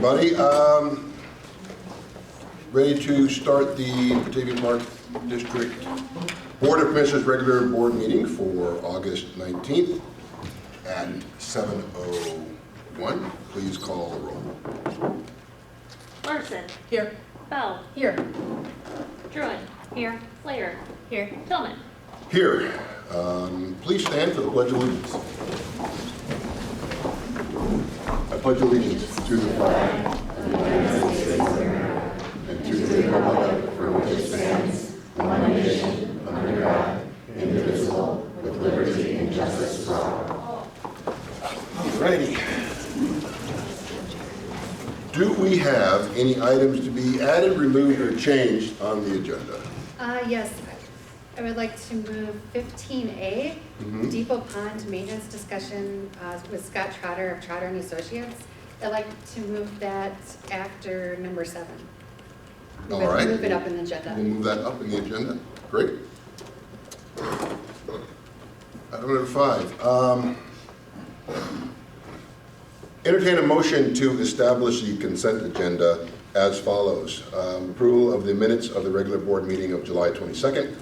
everybody. Ready to start the Batavia Park District Board of Commissioners regular board meeting for August 19th at 7:01. Please call the roll. Larson. Here. Bell. Here. Druin. Here. Slayer. Here. Tillman. Here. Please stand for the Pledge of Allegiance. I pledge allegiance to the flag of the United States of America and to the republic for which it stands, one nation, under God, indivisible, with liberty and justice for all. Alrighty. Do we have any items to be added, removed, or changed on the agenda? Yes, I would like to move 15A, Depot Pond Maintenance Discussion with Scott Trotter of Trotter and Associates. I'd like to move that after number 7. All right. Move it up in the agenda. We'll move that up in the agenda. Great. Item number 5. Entertain a motion to establish the consent agenda as follows. Approval of the minutes of the regular board meeting of July 22nd.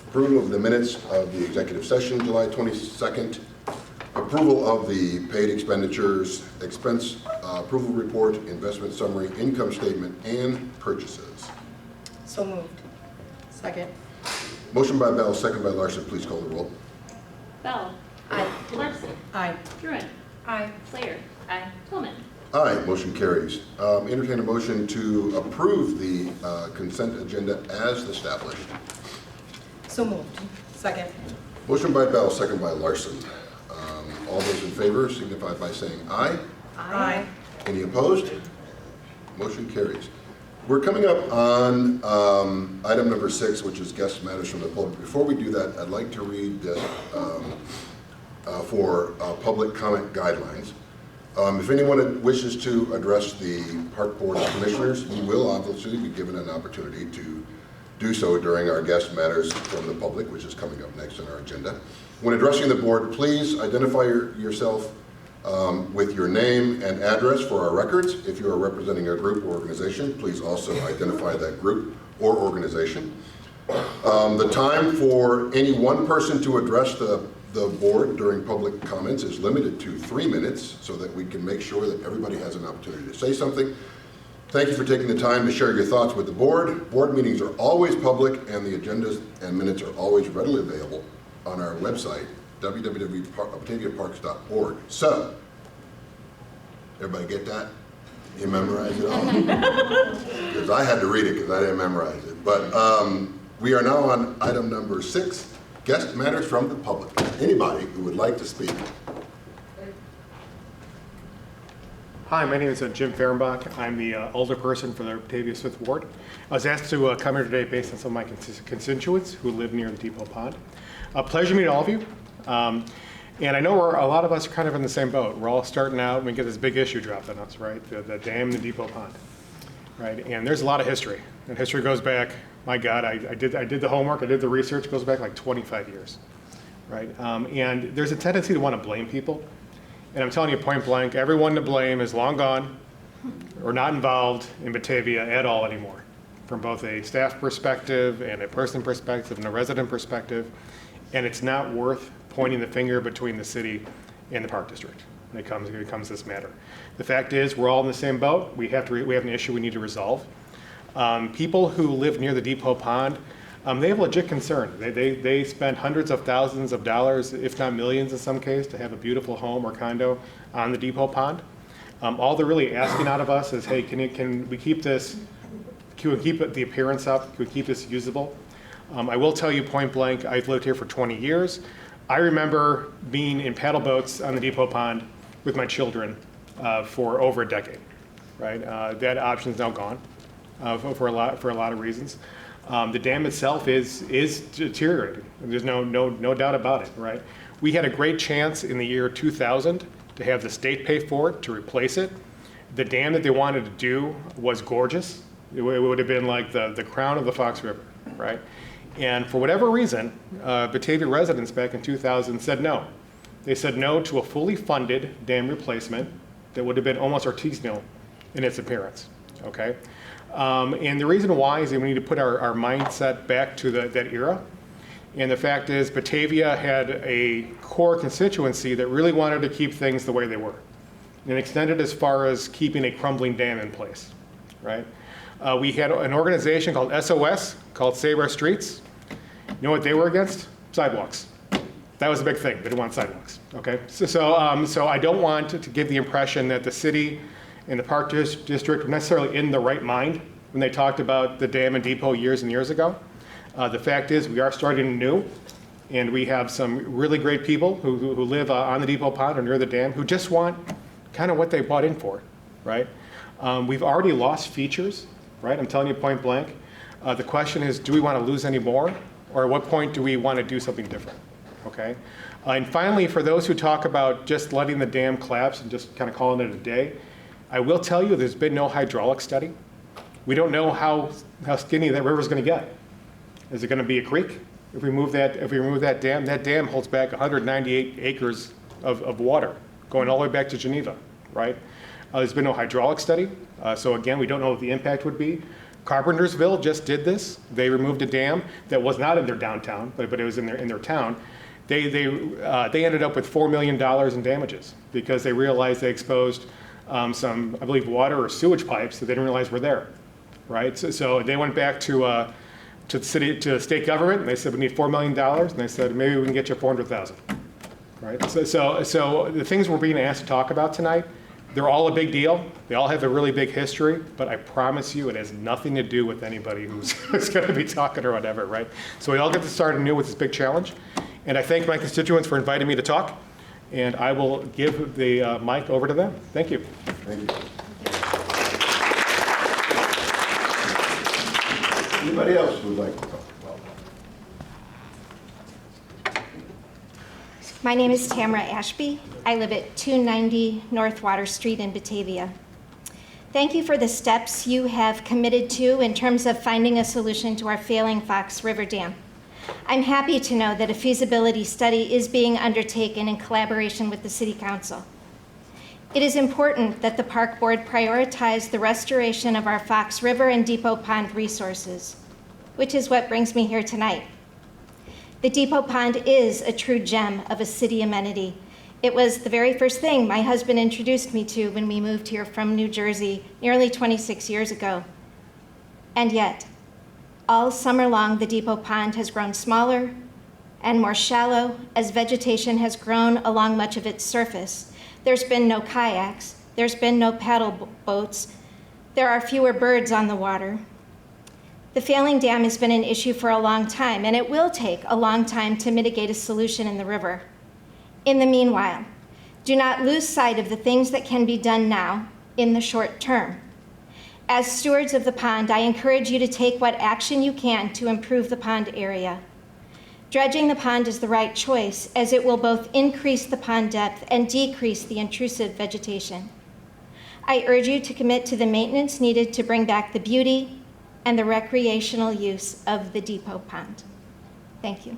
Approval of the minutes of the executive session July 22nd. Approval of the paid expenditures, expense approval report, investment summary, income statement, and purchases. So moved. Second. Motion by Bell, second by Larson. Please call the roll. Bell. Aye. Larson. Aye. Druin. Aye. Slayer. Aye. Tillman. Aye, motion carries. Entertain a motion to approve the consent agenda as established. So moved. Second. Motion by Bell, second by Larson. All those in favor signify by saying aye. Aye. Any opposed? Motion carries. We're coming up on item number 6, which is guest matters from the public. Before we do that, I'd like to read this for public comment guidelines. If anyone wishes to address the Park Board of Commissioners, you will obviously be given an opportunity to do so during our guest matters from the public, which is coming up next on our agenda. When addressing the board, please identify yourself with your name and address for our records. If you are representing a group or organization, please also identify that group or organization. The time for any one person to address the board during public comments is limited to 3 minutes so that we can make sure that everybody has an opportunity to say something. Thank you for taking the time to share your thoughts with the board. Board meetings are always public and the agendas and minutes are always readily available on our website, www.bataviaparks.org. So, everybody get that? You memorize it all? Because I had to read it because I didn't memorize it. But we are now on item number 6, guest matters from the public. Anybody who would like to speak. Hi, my name is Jim Fehrenbach. I'm the older person for the Batavia 5th Ward. I was asked to come here today based on some of my constituents who live near the Depot Pond. A pleasure to meet all of you. And I know a lot of us are kind of in the same boat. We're all starting out and we get this big issue dropped on us, right? The dam, the Depot Pond, right? And there's a lot of history. And history goes back, my God, I did the homework, I did the research, it goes back like 25 years, right? And there's a tendency to want to blame people. And I'm telling you point blank, everyone to blame is long gone or not involved in Batavia at all anymore, from both a staff perspective and a person perspective and a resident perspective. And it's not worth pointing the finger between the city and the Park District when it comes to this matter. The fact is, we're all in the same boat. We have an issue we need to resolve. People who live near the Depot Pond, they have legit concern. They spend hundreds of thousands of dollars, if not millions in some case, to have a beautiful home or condo on the Depot Pond. All they're really asking out of us is, hey, can we keep this, can we keep the appearance up? Can we keep this usable? I will tell you point blank, I've lived here for 20 years. I remember being in paddle boats on the Depot Pond with my children for over a decade, right? That option's now gone for a lot of reasons. The dam itself is deteriorating. There's no doubt about it, right? We had a great chance in the year 2000 to have the state pay for it, to replace it. The dam that they wanted to do was gorgeous. It would have been like the crown of the Fox River, right? And for whatever reason, Batavia residents back in 2000 said no. They said no to a fully funded dam replacement that would have been almost artisanal in its appearance, okay? And the reason why is that we need to put our mindset back to that era. And the fact is, Batavia had a core constituency that really wanted to keep things the way they were, and extended as far as keeping a crumbling dam in place, right? We had an organization called SOS, called Save Our Streets. You know what they were against? Sidewalks. That was a big thing. They didn't want sidewalks, okay? So I don't want to give the impression that the city and the Park District were necessarily in the right mind when they talked about the dam and depot years and years ago. The fact is, we are starting new, and we have some really great people who live on the depot pond or near the dam who just want kind of what they bought in for, right? We've already lost features, right? I'm telling you point blank. The question is, do we want to lose any more, or at what point do we want to do something different, okay? And finally, for those who talk about just letting the dam collapse and just kind of calling it a day, I will tell you there's been no hydraulic study. We don't know how skinny that river is going to get. Is it going to be a creek? If we remove that dam holds back 198 acres of water going all the way back to Geneva, right? There's been no hydraulic study, so again, we don't know what the impact would be. Carpentersville just did this. They removed a dam that was not in their downtown, but it was in their town. They ended up with $4 million in damages because they realized they exposed some, I believe, water or sewage pipes that they didn't realize were there, right? So they went back to the state government, and they said, we need $4 million, and they said, maybe we can get you 400,000, right? So the things we're being asked to talk about tonight, they're all a big deal. They all have a really big history, but I promise you it has nothing to do with anybody who's going to be talking or whatever, right? So we all get to start anew with this big challenge, and I thank my constituents for inviting me to talk, and I will give the mic over to them. Thank you. Thank you. Anybody else who would like to talk? My name is Tamara Ashby. I live at 290 North Water Street in Batavia. Thank you for the steps you have committed to in terms of finding a solution to our failing Fox River Dam. I'm happy to know that a feasibility study is being undertaken in collaboration with the City Council. It is important that the Park Board prioritize the restoration of our Fox River and Depot Pond resources, which is what brings me here tonight. The Depot Pond is a true gem of a city amenity. It was the very first thing my husband introduced me to when we moved here from New Jersey nearly 26 years ago. And yet, all summer long, the Depot Pond has grown smaller and more shallow as vegetation has grown along much of its surface. There's been no kayaks, there's been no paddle boats, there are fewer birds on the water. The failing dam has been an issue for a long time, and it will take a long time to mitigate a solution in the river. In the meanwhile, do not lose sight of the things that can be done now in the short term. As stewards of the pond, I encourage you to take what action you can to improve the pond area. Dredging the pond is the right choice, as it will both increase the pond depth and decrease the intrusive vegetation. I urge you to commit to the maintenance needed to bring back the beauty and the recreational use of the Depot Pond. Thank you.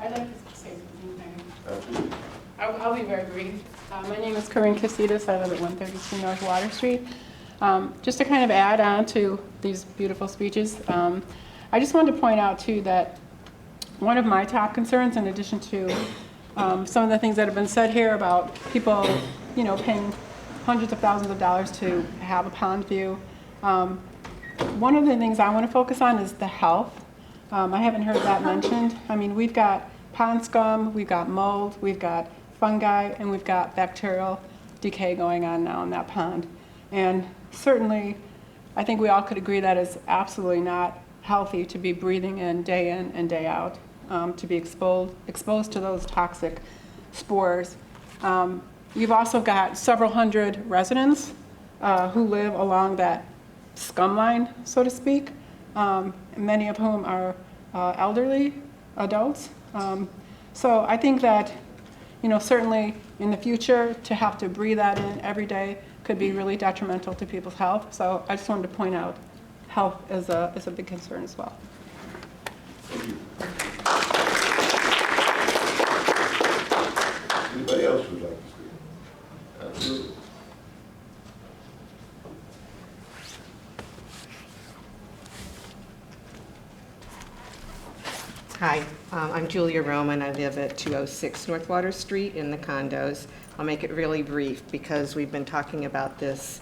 I'd like to say something. I'll be very brief. My name is Corinne Casitas. I live at 132 North Water Street. Just to kind of add on to these beautiful speeches, I just wanted to point out too that one of my top concerns, in addition to some of the things that have been said here about people, paying hundreds of thousands of dollars to have a pond view. One of the things I want to focus on is the health. I haven't heard that mentioned. I mean, we've got pond scum, we've got mold, we've got fungi, and we've got bacterial decay going on now in that pond. And certainly, I think we all could agree that it's absolutely not healthy to be breathing in and day out. To be exposed to those toxic spores. You've also got several hundred residents who live along that scum line, so to speak, many of whom are elderly adults. So I think that, certainly in the future, to have to breathe that in every day could be really detrimental to people's health. So I just wanted to point out health is a big concern as well. Thank you. Hi, I'm Julia Roman. I live at 206 North Water Street in the condos. I'll make it really brief because we've been talking about this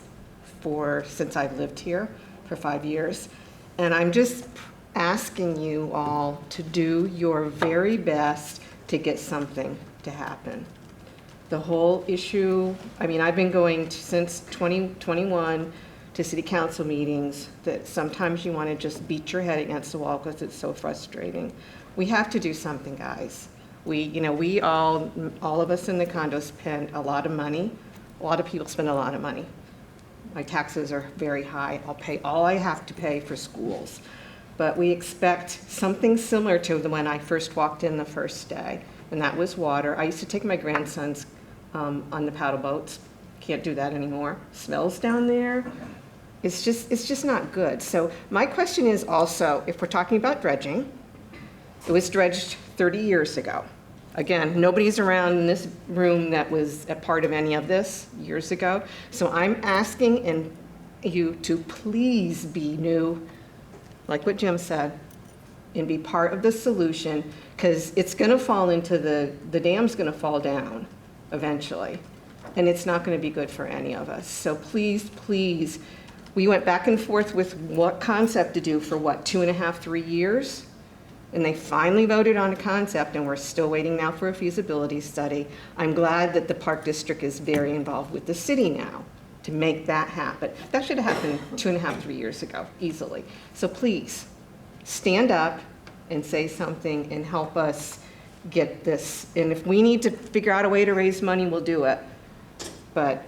since I've lived here for 5 years. And I'm just asking you all to do your very best to get something to happen. The whole issue, I mean, I've been going since 2021 to city council meetings that sometimes you want to just beat your head against the wall because it's so frustrating. We have to do something, guys. We all of us in the condo spend a lot of money. A lot of people spend a lot of money. My taxes are very high. I'll pay all I have to pay for schools. But we expect something similar to when I first walked in the first day, and that was water. I used to take my grandsons on the paddle boats. Can't do that anymore. Smells down there. It's just not good. So my question is also, if we're talking about dredging, it was dredged 30 years ago. Again, nobody's around in this room that was a part of any of this years ago. So I'm asking you to please be new, like what Jim said, and be part of the solution, because it's going to fall into the dam's going to fall down eventually, and it's not going to be good for any of us. So please, please, we went back and forth with what concept to do for what, 2.5, 3 years? And they finally voted on a concept, and we're still waiting now for a feasibility study. I'm glad that the Park District is very involved with the city now to make that happen. That should have happened 2.5, 3 years ago, easily. So please, stand up and say something and help us get this. And if we need to figure out a way to raise money, we'll do it. But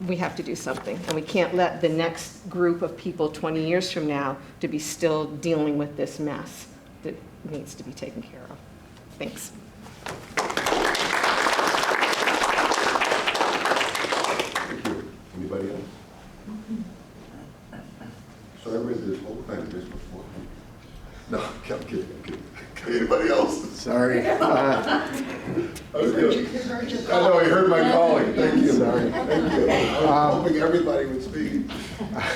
we have to do something, and we can't let the next group of people 20 years from now to be still dealing with this mess that needs to be taken care of. Thanks. Thank you. Anybody else? So I read this whole thing just before. No, I'm kidding. Anybody else? Sorry. I was good. I know, he heard my calling. Thank you. Sorry. Thank you. I was hoping everybody would speak.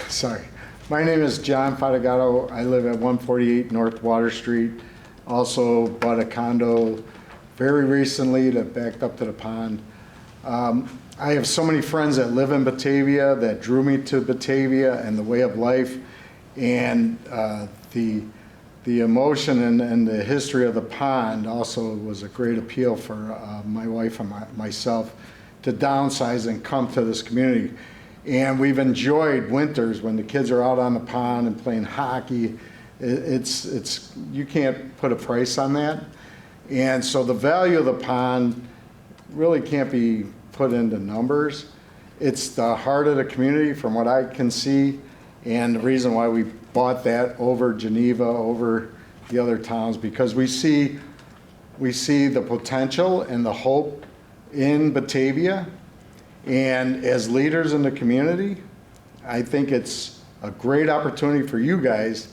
Sorry. My name is John Fadagato. I live at 148 North Water Street. Also bought a condo very recently that backed up to the pond. I have so many friends that live in Batavia that drew me to Batavia and the way of life, and the emotion and the history of the pond also was a great appeal for my wife and myself to downsize and come to this community. And we've enjoyed winters when the kids are out on the pond and playing hockey. It's you can't put a price on that. And so the value of the pond really can't be put into numbers. It's the heart of the community from what I can see, and the reason why we bought that over Geneva, over the other towns, because we see the potential and the hope in Batavia. And as leaders in the community, I think it's a great opportunity for you guys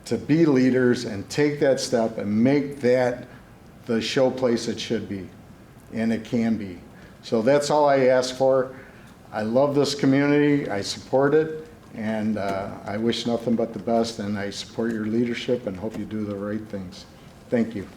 to be leaders and take that step and make that the showplace it should be, and it can be. So that's all I ask for. I love this community, I support it, and I wish nothing but the best, and I support your leadership and hope you do the right things. Thank you.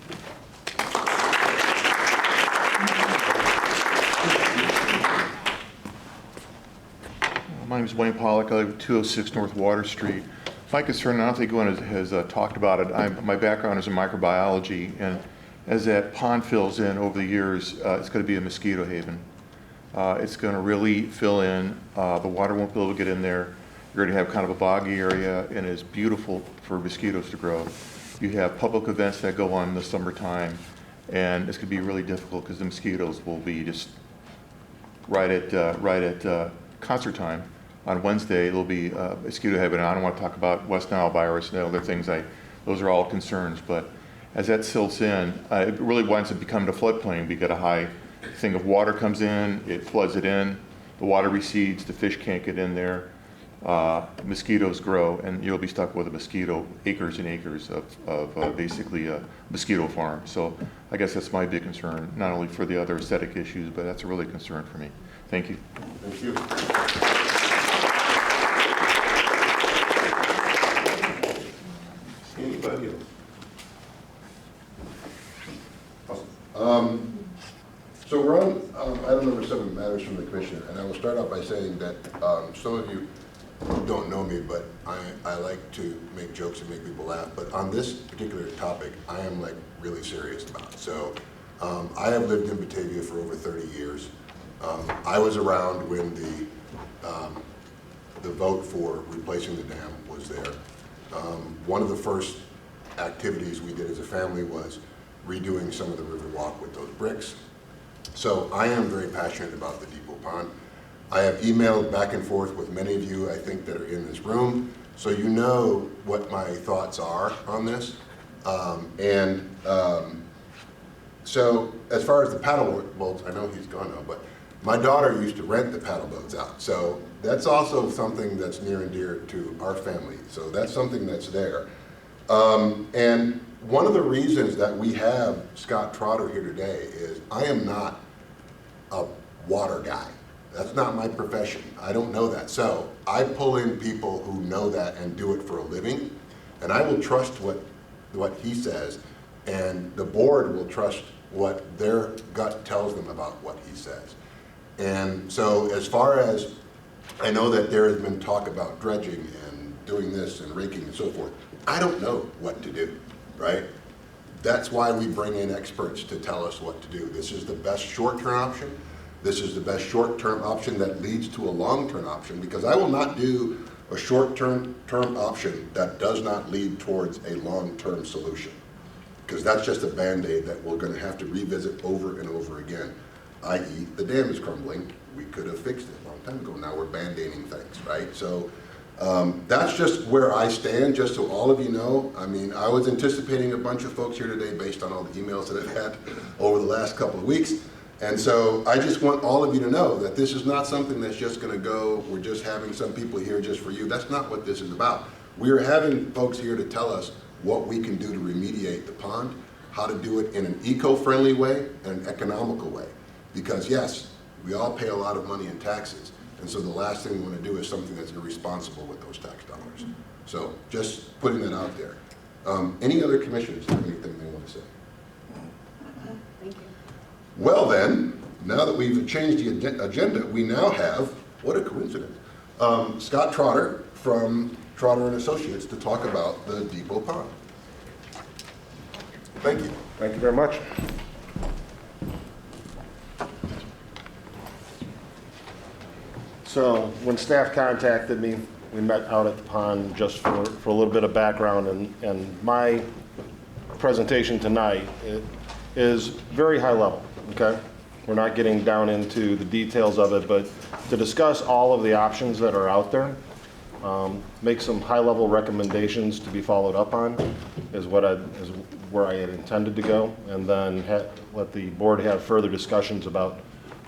My name is Wayne Pollock. I live at 206 North Water Street. My concern, and I don't think anyone has talked about it, my background is in microbiology, and as that pond fills in over the years, it's going to be a mosquito haven. It's going to really fill in. The water won't be able to get in there. You're going to have kind of a boggy area, and it's beautiful for mosquitoes to grow. You have public events that go on in the summertime, and it's going to be really difficult because the mosquitoes will be just right at concert time. On Wednesday, it'll be mosquito haven. I don't want to talk about West Nile virus and other things. Those are all concerns, but as that silts in, it really winds up becoming a floodplain. We get a high thing of water comes in, it floods it in, the water recedes, the fish can't get in there, mosquitoes grow, and you'll be stuck with acres and acres of basically a mosquito farm. So I guess that's my big concern, not only for the other aesthetic issues, but that's a really concern for me. Thank you. Thank you. Anybody else? So we're on item number 7, matters from the commissioner, and I will start out by saying that some of you don't know me, but I like to make jokes and make people laugh, but on this particular topic, I am like really serious about. So I have lived in Batavia for over 30 years. I was around when the vote for replacing the dam was there. One of the first activities we did as a family was redoing some of the river walk with those bricks. So I am very passionate about the depot pond. I have emailed back and forth with many of you, I think, that are in this room, so you know what my thoughts are on this. So as far as the paddle boats, I know he's gone now, but my daughter used to rent the paddle boats out. So that's also something that's near and dear to our family. So that's something that's there. And one of the reasons that we have Scott Trotter here today is I am not a water guy. That's not my profession. I don't know that. So I pull in people who know that and do it for a living, and I will trust what he says, and the board will trust what their gut tells them about what he says. And so as far as I know that there has been talk about dredging and doing this and raking and so forth, I don't know what to do, right? That's why we bring in experts to tell us what to do. This is the best short-term option. This is the best short-term option that leads to a long-term option, because I will not do a short-term option that does not lead towards a long-term solution, because that's just a Band-Aid that we're going to have to revisit over and over again, i.e. the dam is crumbling. We could have fixed it a long time ago. Now we're Band-Aiding things, right? So that's just where I stand, just so all of you know. I mean, I was anticipating a bunch of folks here today based on all the emails that I've had over the last couple of weeks. And so I just want all of you to know that this is not something that's just going to go, we're just having some people here just for you. That's not what this is about. We are having folks here to tell us what we can do to remediate the pond, how to do it in an eco-friendly way and an economical way. Because yes, we all pay a lot of money in taxes. And so the last thing we want to do is something that's irresponsible with those tax dollars. So just putting that out there. Any other commissioners have anything they want to say? Thank you. Well then, now that we've changed the agenda, we now have, what a coincidence, Scott Trotter from Trotter and Associates to talk about the depot pond. Thank you. Thank you very much. So when staff contacted me, we met out at the pond just for a little bit of background, and my presentation tonight is very high level, okay? We're not getting down into the details of it, but to discuss all of the options that are out there, make some high level recommendations to be followed up on is where I had intended to go, and then let the board have further discussions about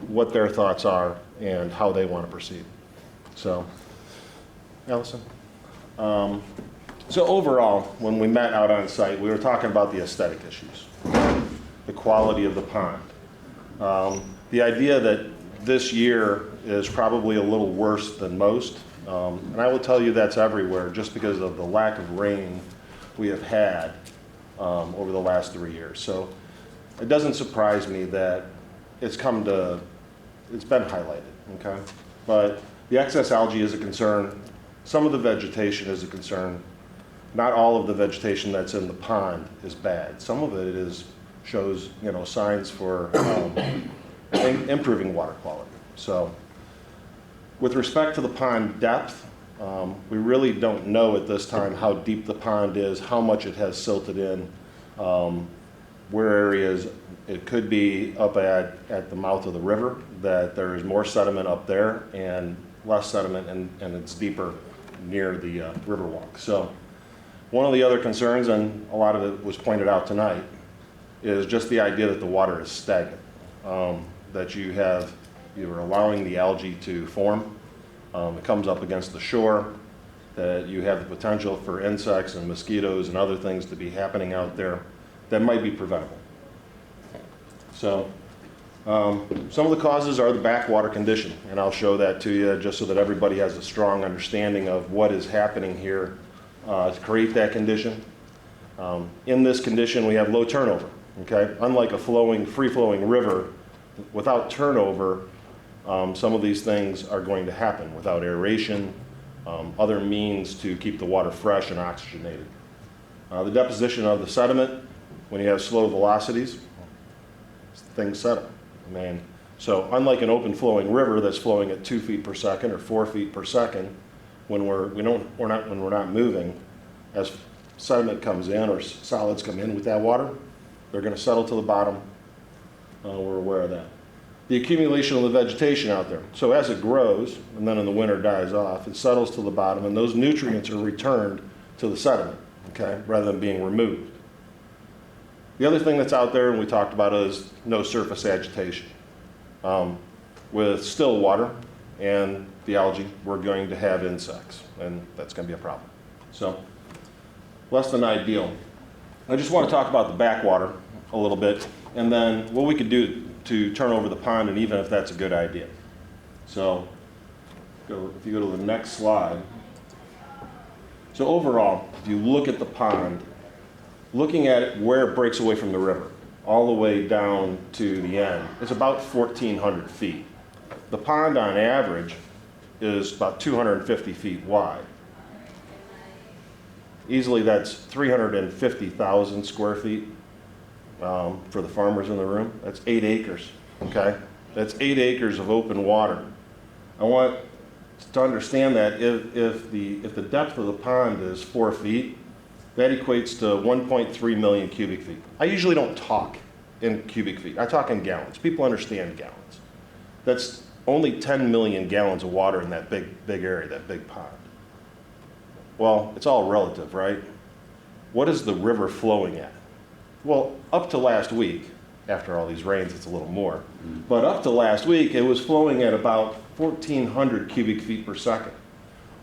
what their thoughts are and how they want to proceed. So, Allison? So overall, when we met out on site, we were talking about the aesthetic issues, the quality of the pond. The idea that this year is probably a little worse than most, and I will tell you that's everywhere just because of the lack of rain we have had over the last 3 years. So it doesn't surprise me that it's been highlighted, okay? But the excess algae is a concern. Some of the vegetation is a concern. Not all of the vegetation that's in the pond is bad. Some of it shows signs for improving water quality. So with respect to the pond depth, we really don't know at this time how deep the pond is, how much it has silted in, where areas it could be up at the mouth of the river, that there is more sediment up there and less sediment, and it's deeper near the river walk. So one of the other concerns, and a lot of it was pointed out tonight, is just the idea that the water is stagnant, that you're allowing the algae to form. It comes up against the shore, that you have the potential for insects and mosquitoes and other things to be happening out there that might be preventable. So some of the causes are the backwater condition, and I'll show that to you just so that everybody has a strong understanding of what is happening here to create that condition. In this condition, we have low turnover. okay? Unlike a free-flowing river, without turnover, some of these things are going to happen without aeration, other means to keep the water fresh and oxygenated. The deposition of the sediment, when you have slow velocities, things settle. So unlike an open-flowing river that's flowing at 2 feet per second or 4 feet per second, when we're not moving, as sediment comes in or solids come in with that water, they're going to settle to the bottom. We're aware of that. The accumulation of the vegetation out there. So as it grows, and then in the winter dies off, it settles to the bottom, and those nutrients are returned to the sediment, okay, rather than being removed. The other thing that's out there, and we talked about, is no surface agitation. With still water and the algae, we're going to have insects, and that's going to be a problem. So, less than ideal. I just want to talk about the backwater a little bit, and then what we could do to turn over the pond, and even if that's a good idea. So, if you go to the next slide. So overall, if you look at the pond, looking at it where it breaks away from the river, all the way down to the end, it's about 1,400 feet. The pond on average is about 250 feet wide. Easily that's 350,000 square feet for the farmers in the room. That's 8 acres, okay? That's 8 acres of open water. I want to understand that if the depth of the pond is 4 feet, that equates to 1.3 million cubic feet. I usually don't talk in cubic feet. I talk in gallons. People understand gallons. That's only 10 million gallons of water in that big area, that big pond. Well, it's all relative, right? What is the river flowing at? Well, up to last week, after all these rains, it's a little more, but up to last week, it was flowing at about 1,400 cubic feet per second,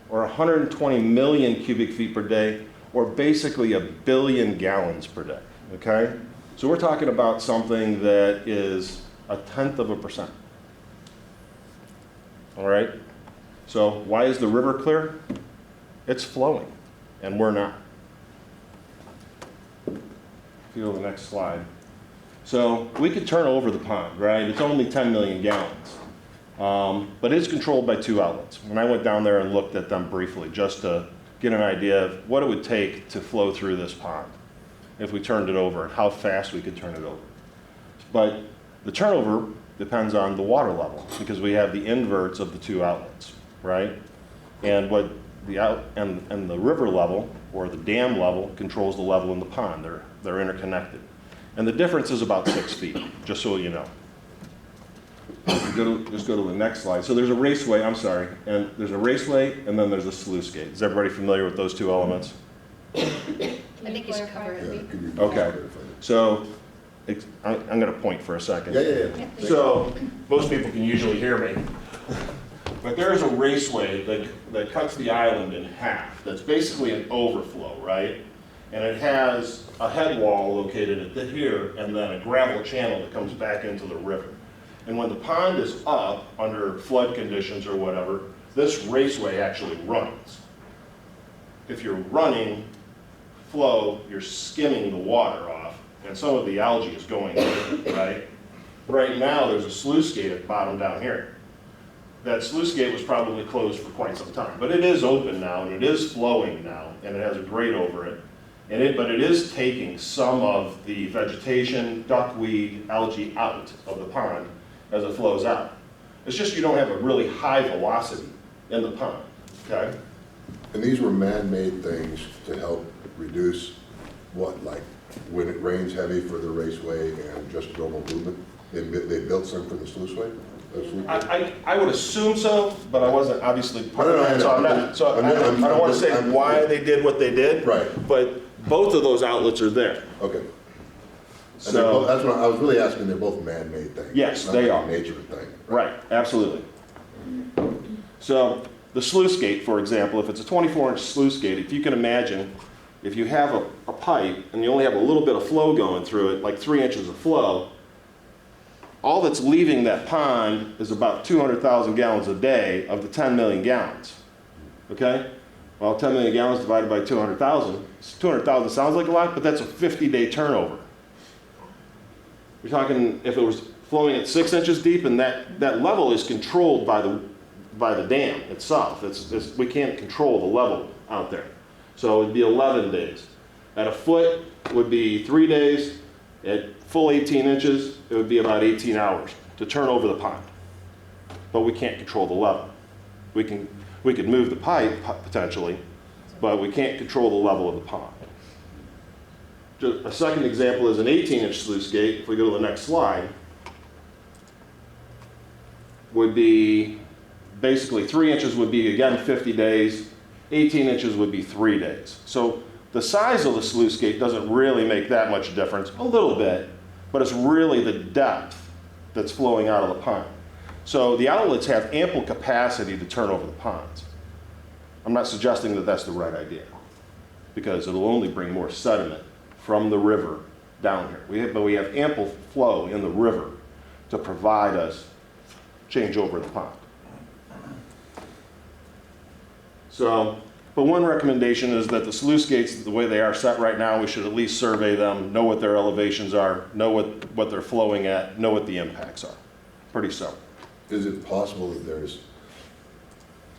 or 120 million cubic feet per day, or basically 1 billion gallons per day, okay? So we're talking about something that is 0.1%. All right? So why is the river clear? It's flowing, and we're not. If you go to the next slide. So we could turn over the pond, right? It's only 10 million gallons, but it's controlled by 2 outlets. And I went down there and looked at them briefly just to get an idea of what it would take to flow through this pond if we turned it over and how fast we could turn it over. But the turnover depends on the water level because we have the inverts of the 2 outlets, right? And what and the river level or the dam level controls the level in the pond. They're interconnected. And the difference is about 6 feet, just so you know. Just go to the next slide. So there's a raceway, I'm sorry, and there's a raceway and then there's a sluice gate. Is everybody familiar with those 2 elements? I think you should cover it. Yeah, could you Okay. clarify that? So I'm going to point for a second. Yeah. So most people can usually hear me. But there is a raceway that cuts the island in half. That's basically an overflow, right? And it has a head wall located at here and then a gravel channel that comes back into the river. And when the pond is up under flood conditions or whatever, this raceway actually runs. If you're running flow, you're skimming the water off, and some of the algae is going in, right? Right now, there's a sluice gate at the bottom down here. That sluice gate was probably closed for quite some time, but it is open now, and it is flowing now, and it has a grate over it. But it is taking some of the vegetation, duckweed, algae out of the pond as it flows out. It's just you don't have a really high velocity in the pond, okay? And these were man-made things to help reduce what, like when it rains heavy for the raceway and just normal movement? They built some for the sluiceway? I would assume so, but I wasn't obviously part of No, that, so I don't want to say why they did what they did. Right. But both of those outlets are there. Okay. So That's what I was really asking, they're both man-made things. Yes, not they like are. a nature thing. Right, absolutely. So the sluice gate, for example, if it's a 24-inch sluice gate, if you can imagine, if you have a pipe and you only have a little bit of flow going through it, like 3 inches of flow, all that's leaving that pond is about 200,000 gallons a day of the 10 million gallons, okay? Well, 10 million gallons divided by 200,000, 200,000 sounds like a lot, but that's a 50-day turnover. You're talking if it was flowing at 6 inches deep, and that level is controlled by the dam itself. We can't control the level out there. So it'd be 11 days. At a foot would be 3 days. At full 18 inches, it would be about 18 hours to turn over the pond. But we can't control the level. We could move the pipe potentially, but we can't control the level of the pond. Just a second example is an 18-inch sluice gate. If we go to the next slide, would be basically 3 inches would be, again, 50 days. 18 inches would be 3 days. So the size of the sluice gate doesn't really make that much difference, a little bit, but it's really the depth that's flowing out of the pond. So the outlets have ample capacity to turn over the ponds. I'm not suggesting that that's the right idea, because it'll only bring more sediment from the river down here. But we have ample flow in the river to provide us change over the pond. So, but one recommendation is that the sluice gates, the way they are set right now, we should at least survey them, know what their elevations are, know what they're flowing at, know what the impacts are. Pretty simple. Is it possible that there's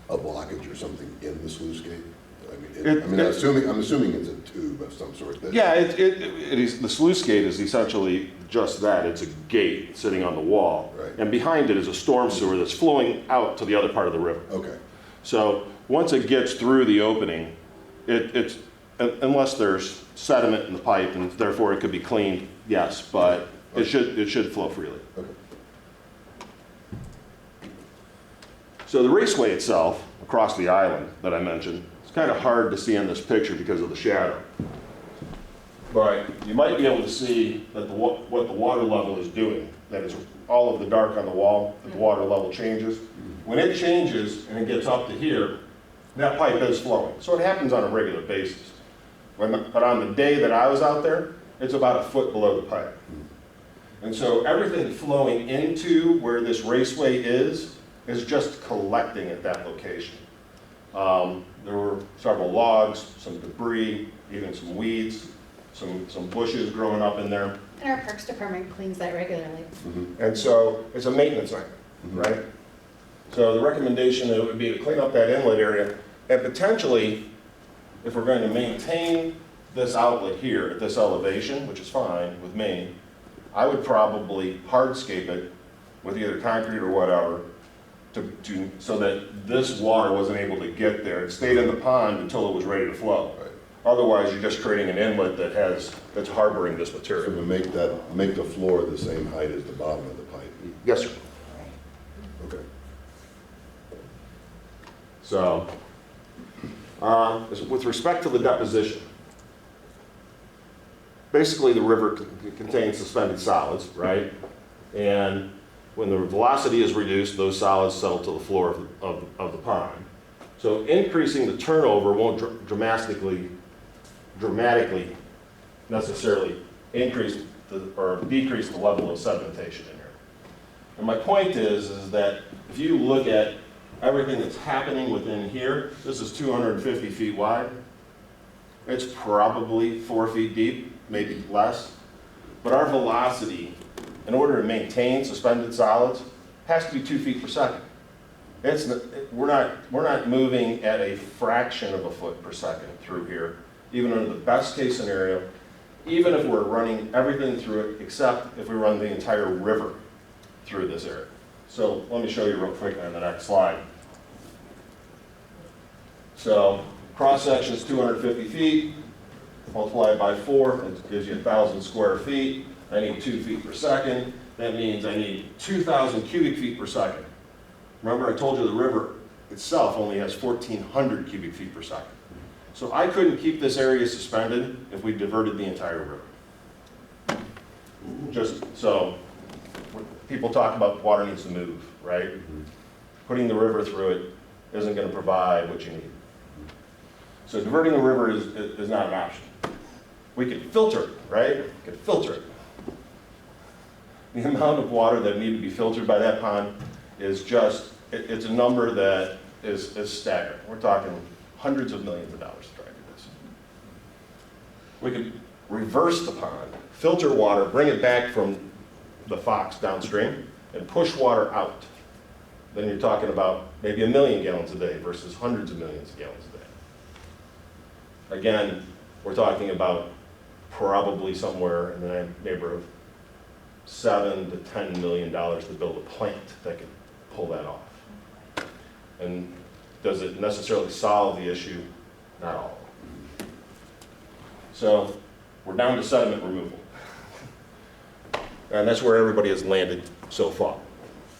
a blockage or something in the sluice gate? I'm assuming it's a tube of some sort. Yeah, it is. The sluice gate is essentially just that. It's a gate sitting on the wall, right. And behind it is a storm sewer that's flowing out to the other part of the river. Okay. So once it gets through the opening, it's unless there's sediment in the pipe and therefore it could be cleaned, yes, but it should flow freely. Okay. So the raceway itself across the island that I mentioned, it's kind of hard to see in this picture because of the shadow. But you might be able to see that what the water level is doing. That is all of the dark on the wall, that the water level changes. When it changes and it gets up to here, that pipe is flowing. So it happens on a regular basis. But on the day that I was out there, it's about a foot below the pipe. And so everything flowing into where this raceway is just collecting at that location. There were several logs, some debris, even some weeds, some bushes growing up in there. And our Parks Department cleans that regularly. Mm-hmm. And so it's a maintenance item, right? So the recommendation would be to clean up that inlet area, and potentially, if we're going to maintain this outlet here at this elevation, which is fine with me, I would probably hardscape it with either concrete or whatever, so that this water wasn't able to get there. It stayed in the pond until it was ready to flow. Right. Otherwise, you're just creating an inlet that's harboring this So material. to make the floor the same height as the bottom of the pipe. Yes, sir. Okay. So, with respect to the deposition, basically the river contains suspended solids, right? And when the velocity is reduced, those solids settle to the floor of the pond. So increasing the turnover won't dramatically necessarily increase or decrease the level of sedimentation in here. And my point is that if you look at everything that's happening within here, this is 250 feet wide. It's probably 4 feet deep, maybe less. But our velocity, in order to maintain suspended solids, has to be 2 feet per second. We're not moving at a fraction of a foot per second through here, even under the best case scenario, even if we're running everything through it, except if we run the entire river through this area. So let me show you real quick on the next slide. So cross section is 250 feet, multiplied by 4, that gives you 1,000 square feet. I need 2 feet per second. That means I need 2,000 cubic feet per second. Remember, I told you the river itself only has 1,400 cubic feet per second. So I couldn't keep this area suspended if we diverted the entire river. Just so people talk about water needs to move, right? Putting the river through it isn't going to provide what you need. So diverting the river is not an option. We could filter it, right? We could filter it. The amount of water that needed to be filtered by that pond is just, it's a number that is staggering. We're talking hundreds of millions of dollars to try to do this. We could reverse the pond, filter water, bring it back from the Fox downstream and push water out, then you're talking about maybe 1 million gallons a day versus hundreds of millions of gallons a day. Again, we're talking about probably somewhere in the neighborhood of $7 to $10 million to build a plant that can pull that off. And does it necessarily solve the issue? Not all. So we're down to sediment removal. And that's where everybody has landed so far.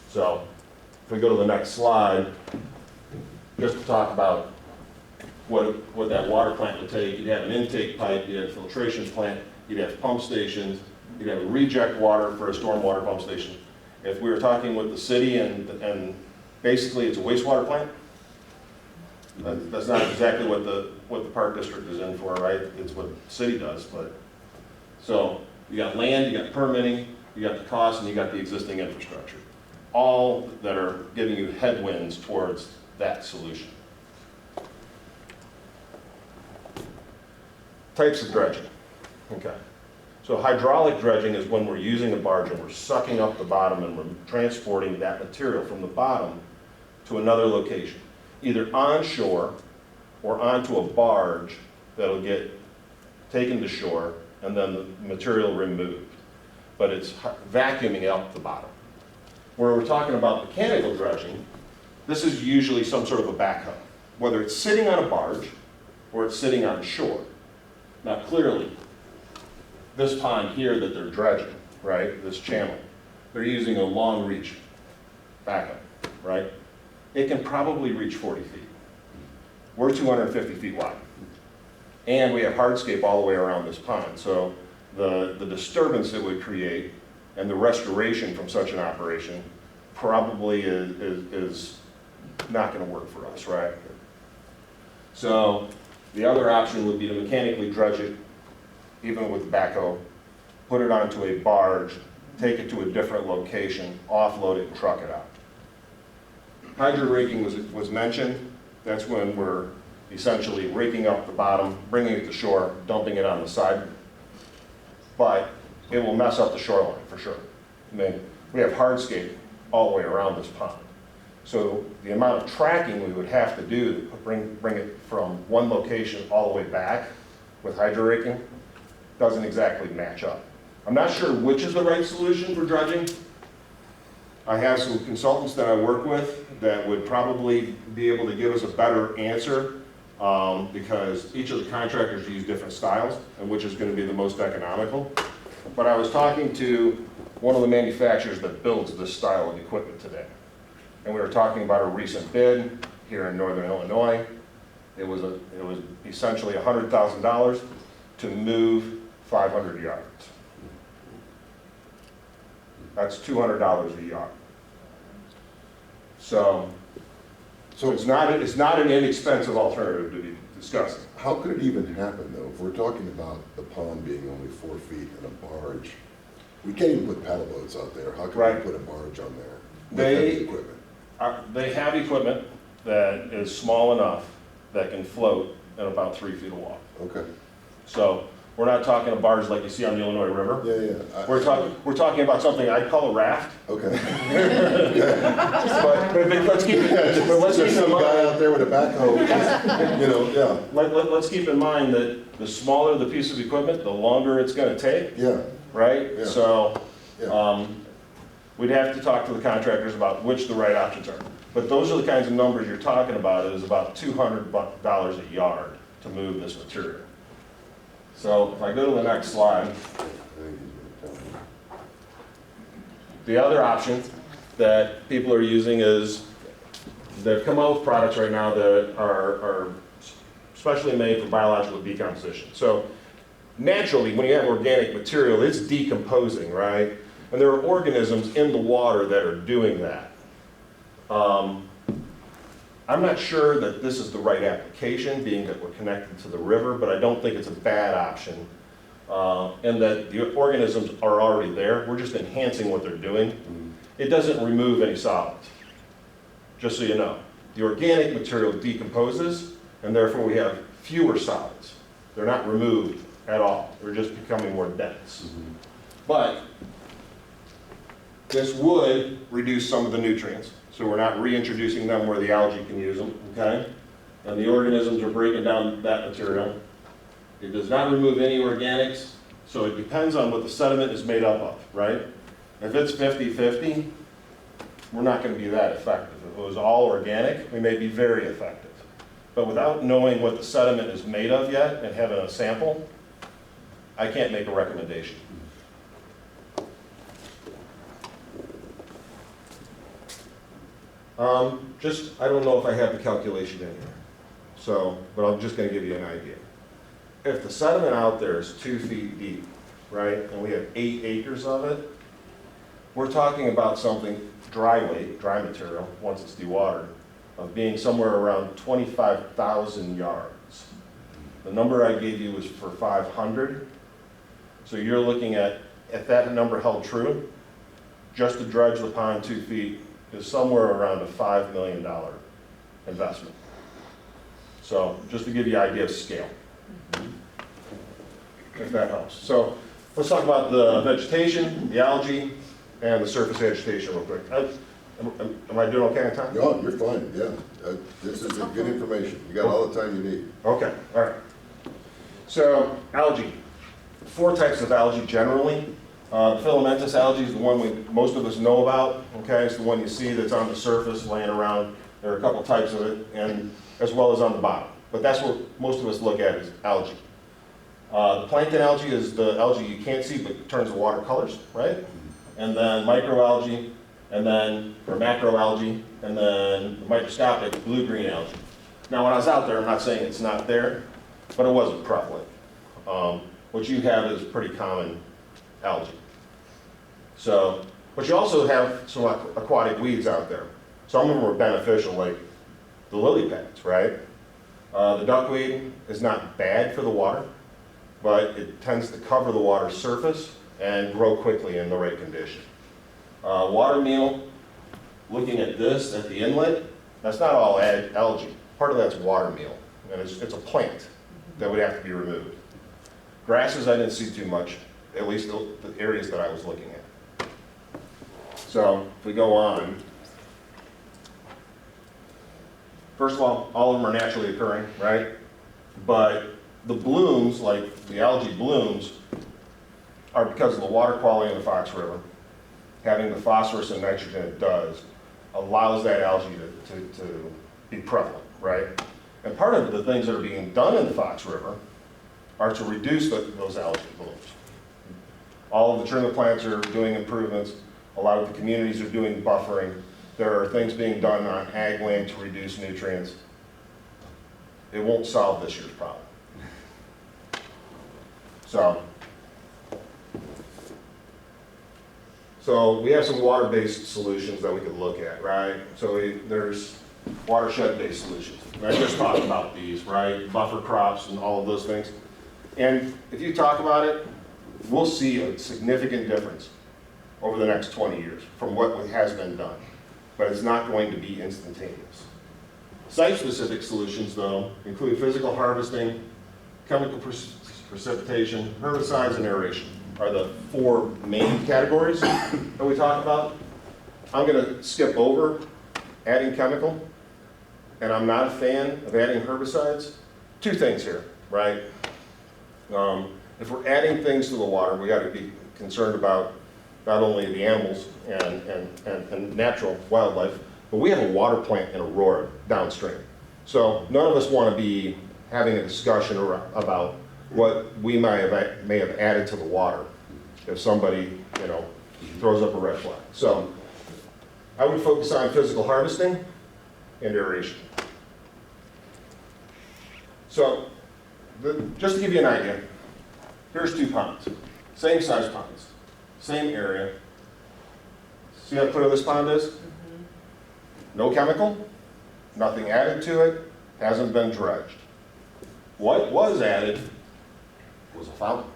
So if we go to the next slide, just to talk about what that water plant would take, you'd have an intake pipe, you'd have a filtration plant, you'd have pump stations, you'd have a reject water for a stormwater pump station. If we were talking with the city and basically it's a wastewater plant, that's not exactly what the park district is in for, right? It's what the city does, but. So you got land, you got permitting, you got the cost, and you got the existing infrastructure. All that are giving you headwinds towards that solution. Types of dredging, okay. So hydraulic dredging is when we're using a barge and we're sucking up the bottom and we're transporting that material from the bottom to another location, either onshore or onto a barge that'll get taken to shore and then the material removed. But it's vacuuming out the bottom. Where we're talking about mechanical dredging, this is usually some sort of a backhoe, whether it's sitting on a barge or it's sitting on shore. Now clearly, this pond here that they're dredging, right, this channel, they're using a long reach backhoe, right? It can probably reach 40 feet. We're 250 feet wide. And we have hardscape all the way around this pond. So the disturbance it would create and the restoration from such an operation probably is not going to work for us, right? So the other option would be to mechanically dredge it, even with the backhoe, put it onto a barge, take it to a different location, offload it, and truck it out. Hydro raking was mentioned. That's when we're essentially raking up the bottom, bringing it to shore, dumping it on the side. But it will mess up the shoreline for sure. I mean, we have hardscape all the way around this pond. So the amount of tracking we would have to do to bring it from one location all the way back with hydro raking doesn't exactly match up. I'm not sure which is the right solution for dredging. I have some consultants that I work with that would probably be able to give us a better answer because each of the contractors use different styles and which is going to be the most economical. But I was talking to one of the manufacturers that builds this style of equipment today. And we were talking about a recent bid here in Northern Illinois. It was essentially $100,000 to move 500 yards. That's $200 a yard. So it's not an inexpensive alternative to be discussing. How could it even happen, though? If we're talking about the pond being only 4 feet and a barge, we can't even put paddle boats out there. How can we put a barge on there with heavy equipment? They have equipment that is small enough that can float at about 3 feet of water. Okay. So we're not talking a barge like you see on the Illinois River. Yeah. We're talking about something I'd call a raft. Okay. But let's keep Some guy out there with a backhoe, yeah. Let's keep in mind that the smaller the piece of equipment, the longer it's going to take. Yeah. Right? Yeah. So we'd have to talk to the contractors about which the right options are. But those are the kinds of numbers you're talking about. It is about $200 a yard to move this material. So if I go to the next slide, the other option that people are using is they've come out with products right now that are specially made for biological decomposition. So naturally, when you have organic material, it's decomposing, right? And there are organisms in the water that are doing that. I'm not sure that this is the right application, being that we're connected to the river, but I don't think it's a bad option. And that the organisms are already there. We're just enhancing what they're doing. It doesn't remove any solids, just so you know. The organic material decomposes, and therefore we have fewer solids. They're not removed at all. They're just becoming more dense. But This would reduce some of the nutrients, so we're not reintroducing them where the algae can use them, okay? And the organisms are breaking down that material. It does not remove any organics, so it depends on what the sediment is made up of, right? If it's 50-50, we're not going to be that effective. If it was all organic, we may be very effective. But without knowing what the sediment is made of yet and having a sample, I can't make a recommendation. I don't know if I have the calculation in here, but I'm just going to give you an idea. If the sediment out there is 2 feet deep, right, and we have 8 acres of it, we're talking about something dry weight, dry material, once it's dewatered, of being somewhere around 25,000 yards. The number I gave you was for 500. So you're looking at, if that number held true, just to dredge the pond 2 feet is somewhere around a $5 million investment. So just to give you an idea of scale, if that helps. So let's talk about the vegetation, the algae, and the surface vegetation real quick. Am I doing okay on time? No, you're fine, yeah. This is good information. You got all the time you need. Okay, all right. So algae, 4 types of algae generally. Filamentous algae is the one most of us know about. Okay, it's the one you see that's on the surface laying around. There are a couple types of it, and as well as on the bottom. But that's what most of us look at is algae. The plankton algae is the algae you can't see but turns the water colors, right? And then microalgae, and then macroalgae, and then the microscopic blue-green algae. Now, when I was out there, I'm not saying it's not there, but it wasn't prevalent. What you have is pretty common algae. So, but you also have some aquatic weeds out there. Some of them are beneficial, like the lily pads, right? The duckweed is not bad for the water, but it tends to cover the water's surface and grow quickly in the right condition. Water meal, looking at this at the inlet, that's not all algae. Part of that's water meal, and it's a plant that would have to be removed. Grasses I didn't see too much, at least the areas that I was looking at. So if we go on, first of all of them are naturally occurring, right? But the blooms, like the algae blooms, are because of the water quality in the Fox River. Having the phosphorus and nitrogen it does allows that algae to be prevalent, right? And part of the things that are being done in the Fox River are to reduce those algae blooms. All of the treatment plants are doing improvements. A lot of the communities are doing buffering. There are things being done on ag land to reduce nutrients. It won't solve this year's problem. So we have some water-based solutions that we could look at, right? So there's watershed-based solutions. And I just talked about these, right? Buffer crops and all of those things. And if you talk about it, we'll see a significant difference over the next 20 years from what has been done. But it's not going to be instantaneous. Site-specific solutions, though, include physical harvesting, chemical precipitation, herbicides, and aeration are the 4 main categories that we talk about. I'm going to skip over adding chemical, and I'm not a fan of adding herbicides. 2 things here, right? If we're adding things to the water, we got to be concerned about not only the animals and natural wildlife, but we have a water plant in Aurora downstream. So none of us want to be having a discussion about what we may have added to the water if somebody, throws up a red flag. So I would focus on physical harvesting and aeration. So just to give you an idea, here's 2 ponds, same size ponds, same area. See how clear this pond is? No chemical, nothing added to it, hasn't been dredged. What was added was a fountain.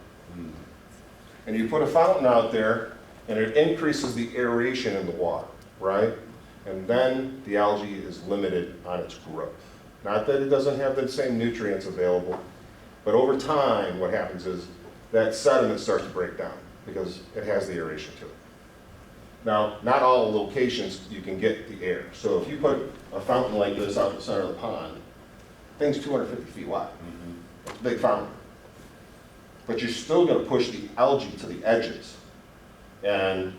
And you put a fountain out there, and it increases the aeration in the water, right? And then the algae is limited on its growth. Not that it doesn't have the same nutrients available, but over time, what happens is that sediment starts to break down because it has the aeration to it. Now, not all locations you can get the air. So if you put a fountain like this out in the center of the pond, thing's 250 feet wide. It's a big fountain. But you're still going to push the algae to the edges. And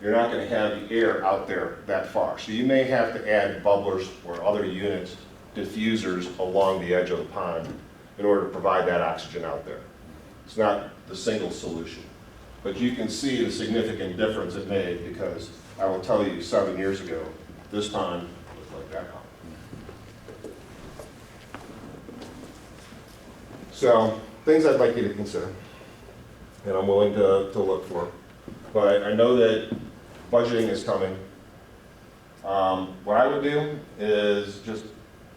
you're not going to have the air out there that far. So you may have to add bubblers or other units, diffusers along the edge of the pond in order to provide that oxygen out there. It's not the single solution. But you can see the significant difference it made, because I will tell you, 7 years ago, this pond looked like that pond. So, things I'd like you to consider, and I'm willing to look for. But I know that budgeting is coming. What I would do is just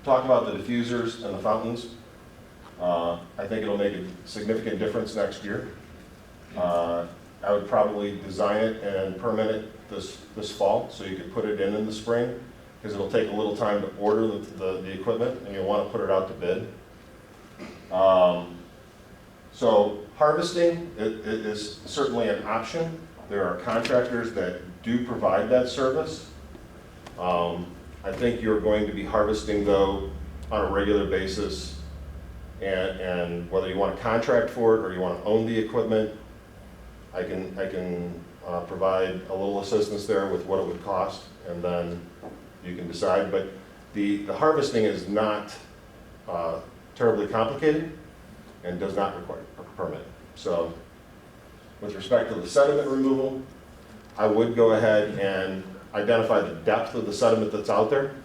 talk about the diffusers and the fountains. I think it'll make a significant difference next year. I would probably design it and permit it this fall, so you could put it in the spring, because it'll take a little time to order the equipment, and you'll want to put it out to bid. So harvesting is certainly an option. There are contractors that do provide that service. I think you're going to be harvesting, though, on a regular basis, and whether you want to contract for it or you want to own the equipment, I can provide a little assistance there with what it would cost, and then you can decide. But the harvesting is not terribly complicated and does not require a permit. So with respect to the sediment removal, I would go ahead and identify the depth of the sediment that's out there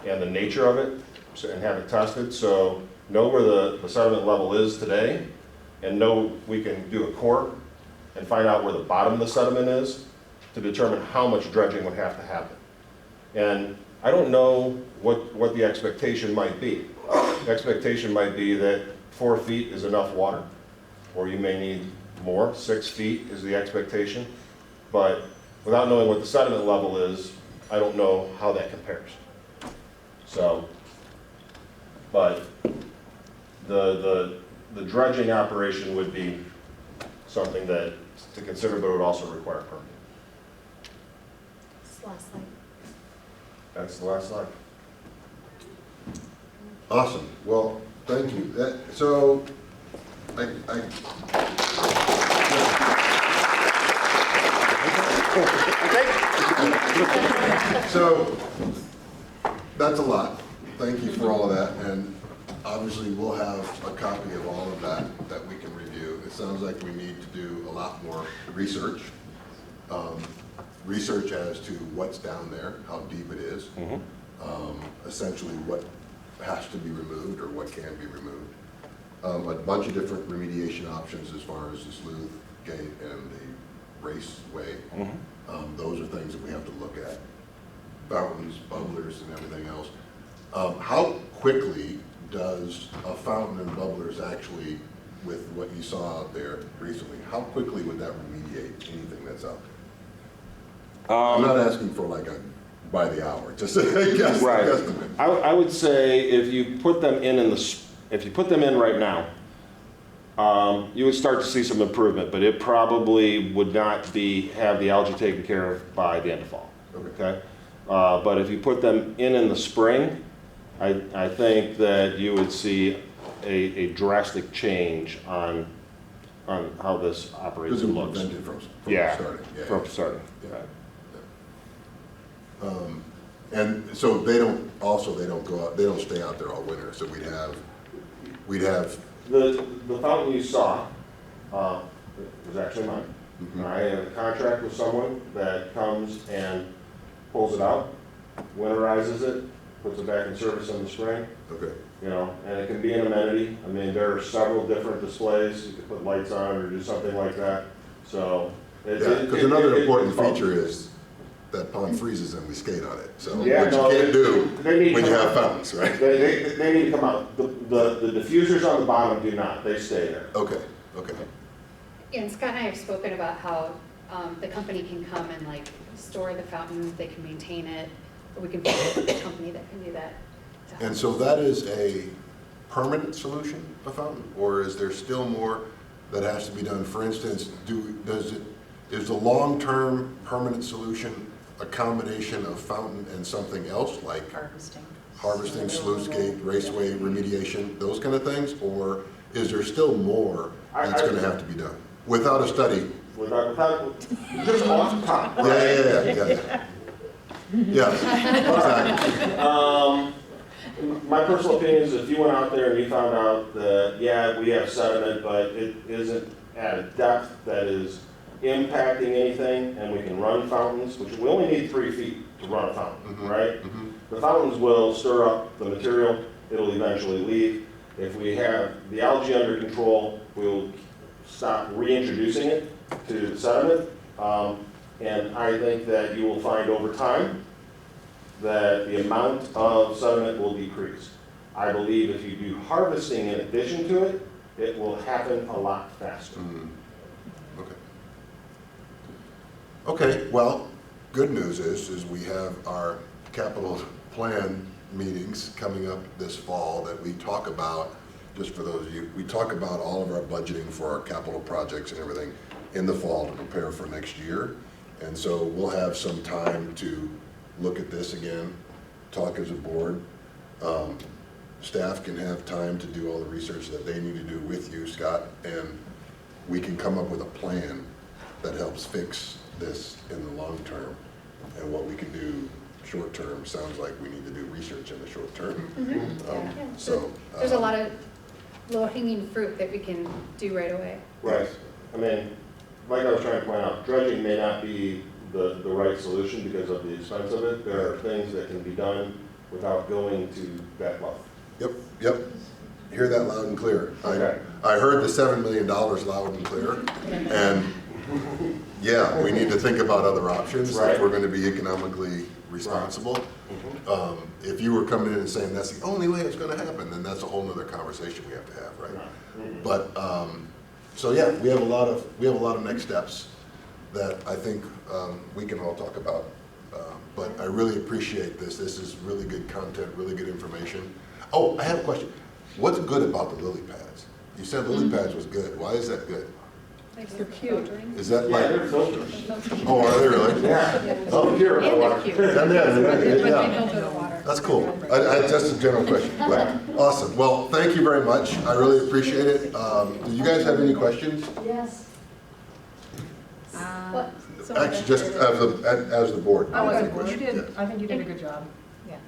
and the nature of it, and have it tested. So know where the sediment level is today, and know we can do a core and find out where the bottom of the sediment is to determine how much dredging would have to happen. And I don't know what the expectation might be. The expectation might be that 4 feet is enough water, or you may need more. 6 feet is the expectation. But without knowing what the sediment level is, I don't know how that compares. So, but the dredging operation would be something that to consider, but it would also require a permit. This last slide. That's the last slide. Awesome. Well, thank you. So, so that's a lot. Thank you for all of that, and obviously we'll have a copy of all of that we can review. It sounds like we need to do a lot more research. Research as to what's down there, how deep it is, essentially what has to be removed or what can be removed. A bunch of different remediation options as far as the sluice gate and the raceway. Those are things that we have to look at. Fountains, bubblers, and everything else. How quickly does a fountain and bubblers actually, with what you saw out there recently, how quickly would that remediate anything that's out there? I'm not asking for like a by the hour, just a guess. Right. Estimate. I would say if you put them in right now, you would start to see some improvement, but it probably would not have the algae taken care of by the end of fall. Okay. But if you put them in the spring, I think that you would see a drastic change on how this operates and looks. Because it would prevent it from starting. Yeah. From starting. Yeah. And so they don't go out, they don't stay out there all winter. So we'd have The fountain you saw was actually mine. I have a contract with someone that comes and pulls it out, winterizes it, puts it back in service in the spring. Okay. You know, and it can be an amenity. I mean, there are several different displays. You can put lights on or do something like that. So, because another important feature is that pond freezes and we skate on it. So, yeah, which you can't do when you have out. fountains, right? They need to come out. The diffusers on the bottom do not. They stay there. Okay. Okay. And Scott and I have spoken about how the company can come and like store the fountain, they can maintain it, or we can find a company that can do that. And so that is a permanent solution, a fountain, or is there still more that has to be done? For instance, does it Is the long-term permanent solution a combination of fountain and something else, like harvesting, sluice gate, raceway remediation, those kind of things? Or is there still more that's going to have to be done without a study? Without, just off the top, right? Yeah. Exactly. My personal opinion is if you went out there and you found out that, yeah, we have sediment, but it isn't at a depth that is impacting anything, and we can run fountains, which we only need 3 feet to run a fountain, right? The fountains will stir up the material, it'll eventually leave. If we have the algae under control, we'll stop reintroducing it to the sediment. And I think that you will find over time that the amount of sediment will decrease. I believe if you do harvesting in addition to it, it will happen a lot faster. Okay, well, good news is we have our capital plan meetings coming up this fall that we talk about, just for those of you, we talk about all of our budgeting for our capital projects and everything in the fall to prepare for next year. And so we'll have some time to look at this again, talk as a board. Staff can have time to do all the research that they need to do with you, Scott, and we can come up with a plan that helps fix this in the long term. And what we can do short term sounds like we need to do research in the short term. So there's a lot of low-hanging fruit that we can do right away. Right. I mean, like I was trying to point out, dredging may not be the right solution because of the expense of it. There are things that can be done without going to that level. Yep. Hear that loud and clear. Okay. I heard the $7 million loud and clear. And yeah, we need to think about other options if we're going to be economically responsible. If you were coming in and saying that's the only way it's going to happen, then that's a whole other conversation we have to have, right? But so yeah, we have a lot of next steps that I think we can all talk about. But I really appreciate this. This is really good content, really good information. Oh, I have a question. What's good about the lily pads? You said lily pads was good. Why is that good? They're cute. Is that Yeah, like? they're filters. Oh, are they really? Yeah. Oh, Pure And water. they're cute. Yeah, yeah. Filter the water. That's cool. That's a general question. But awesome. Well, thank you very much. I really appreciate it. Do you guys have any questions? Yes. What? Actually, just as the board. I Any was, you questions? did, I think you did a good job. Yeah.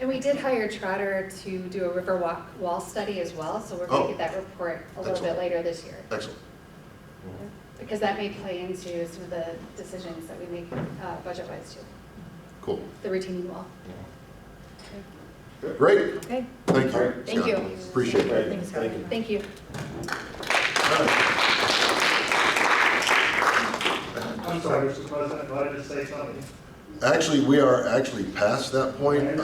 And we did hire Trotter to do a river wall study as well, so we're going to get that report a little bit Excellent. later this year. Excellent. Because that may play into some of the decisions that we make budget-wise too, Cool. the retaining wall. Great. Okay. Thank you. Thank Scott. you. Appreciate it. Thanks, Scott. Thank you. All right. I'm sorry, Mr. President, but I just say something. Actually, we are actually past that point.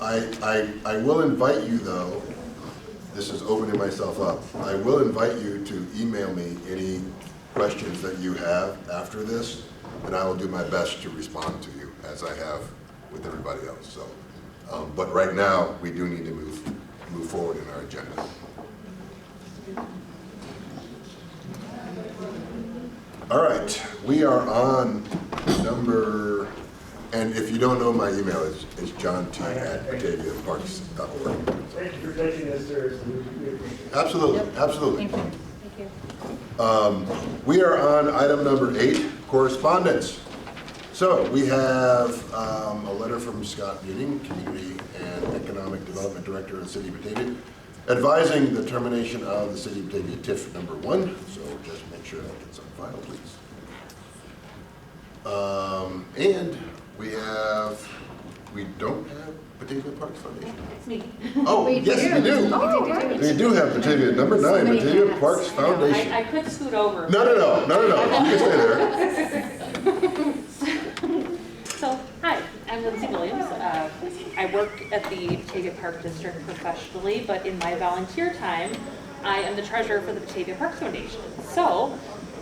I will invite you though, this is opening myself up, I will invite you to email me any questions that you have after this, and I will do my best to respond to you as I have with everybody else. So, but right now, we do need to move forward in our agenda. All right, we are on number, and if you don't know, my email is johnt@bataviaparks.org. Thank you for taking this seriously. Absolutely, absolutely. Thank you. We are on item number 8, correspondence. So we have a letter from Scott Buning, Community and Economic Development Director of the City of Batavia, advising the termination of the City of Batavia TIF number 1. So just make sure that gets on file, please. And we don't have Batavia Parks Foundation. It's me. Oh, We yes, we do. Oh, right. We do have Batavia, number 9, many Batavia hats. Parks I know. Foundation. I could scoot over. No. You can stay there. So, hi, I'm Lindsay Williams. I work at the Batavia Park District professionally, but in my volunteer time, I am the treasurer for the Batavia Parks Foundation. So,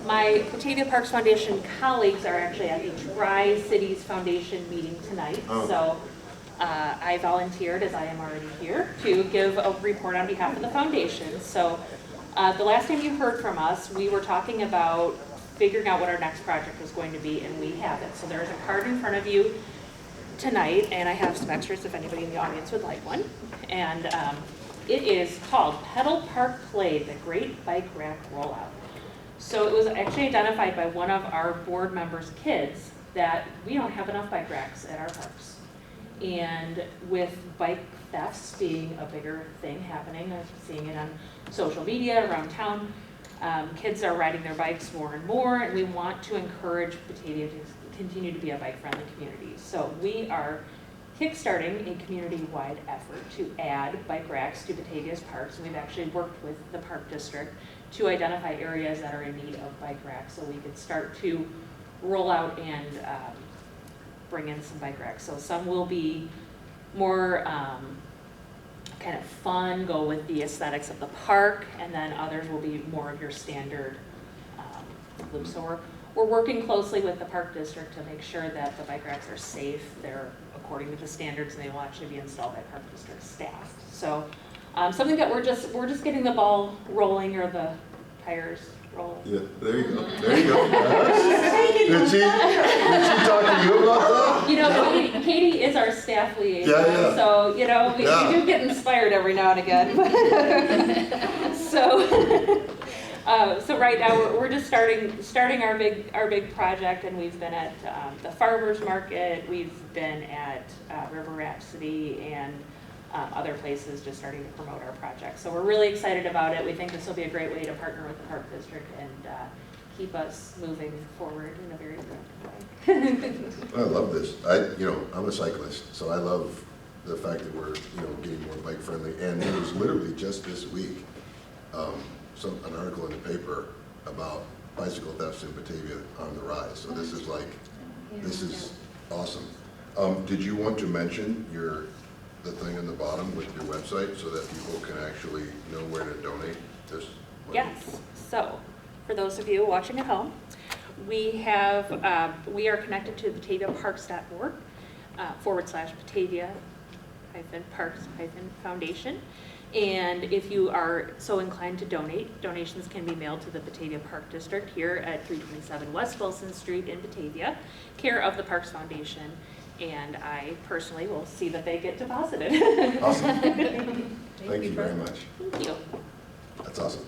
my Batavia Parks Foundation colleagues are actually at the Tri-Cities Foundation meeting tonight. Oh. So, I volunteered, as I am already here, to give a report on behalf of the foundation. So, the last time you heard from us, we were talking about figuring out what our next project was going to be, and we have it. So there's a card in front of you tonight, and I have some extras if anybody in the audience would like one. And it is called Pedal Park Play, the Great Bike Rack Rollout. So it was actually identified by one of our board members' kids that we don't have enough bike racks at our parks. And with bike thefts being a bigger thing happening, I'm seeing it on social media around town, kids are riding their bikes more and more, and we want to encourage Batavia to continue to be a bike-friendly community. So we are kickstarting a community-wide effort to add bike racks to Batavia's parks, and we've actually worked with the park district to identify areas that are in need of bike racks so we could start to roll out and bring in some bike racks. So some will be more kind of fun, go with the aesthetics of the park, and then others will be more of your standard loops. So we're working closely with the park district to make sure that the bike racks are safe, they're according to the standards, and they will actually be installed by park district staff. So something that we're just getting the ball rolling, or the tires rolling. Yeah, there you go. There you go. Did she talk to you about that? You know, Katie is our staff liaison, Yeah. so, you know, we do get inspired every now and again. So right now, we're just starting our big project, and we've been at the farmers market, we've been at River Rhapsody, and other places just starting to promote our project. So we're really excited about it. We think this will be a great way to partner with the park district and keep us moving forward in a very productive way. I love this. I'm a cyclist, so I love the fact that we're, getting more bike friendly. And it was literally just this week, an article in the paper about bicycle thefts in Batavia on the rise. So this is awesome. Did you want to mention the thing on the bottom with your website so that people can actually know where to donate this money? Yes. So for those of you watching at home, we are connected to bataviaparks.org /Batavia-Parks-Foundation. And if you are so inclined to donate, donations can be mailed to the Batavia Park District here at 327 West Wilson Street in Batavia, care of the Parks Foundation. And I personally will see that they get deposited. Awesome. Thank you very much. Thank you. That's awesome.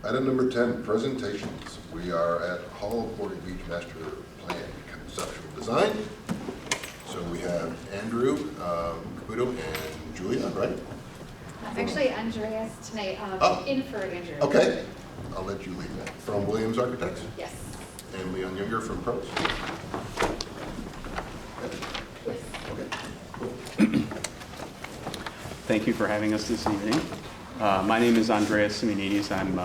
Item number 10, presentations. We are at Hall of Portage Beach Master Plan Conceptual Design. So we have Andrew Caputo and Julia, right? Actually, Andreas tonight, in for Andrew. Okay, I'll let you lead that. From Williams Architects? Yes. And Leon Younger from Pros? Thank you for having us this evening. My name is Andreas Simonides. I'm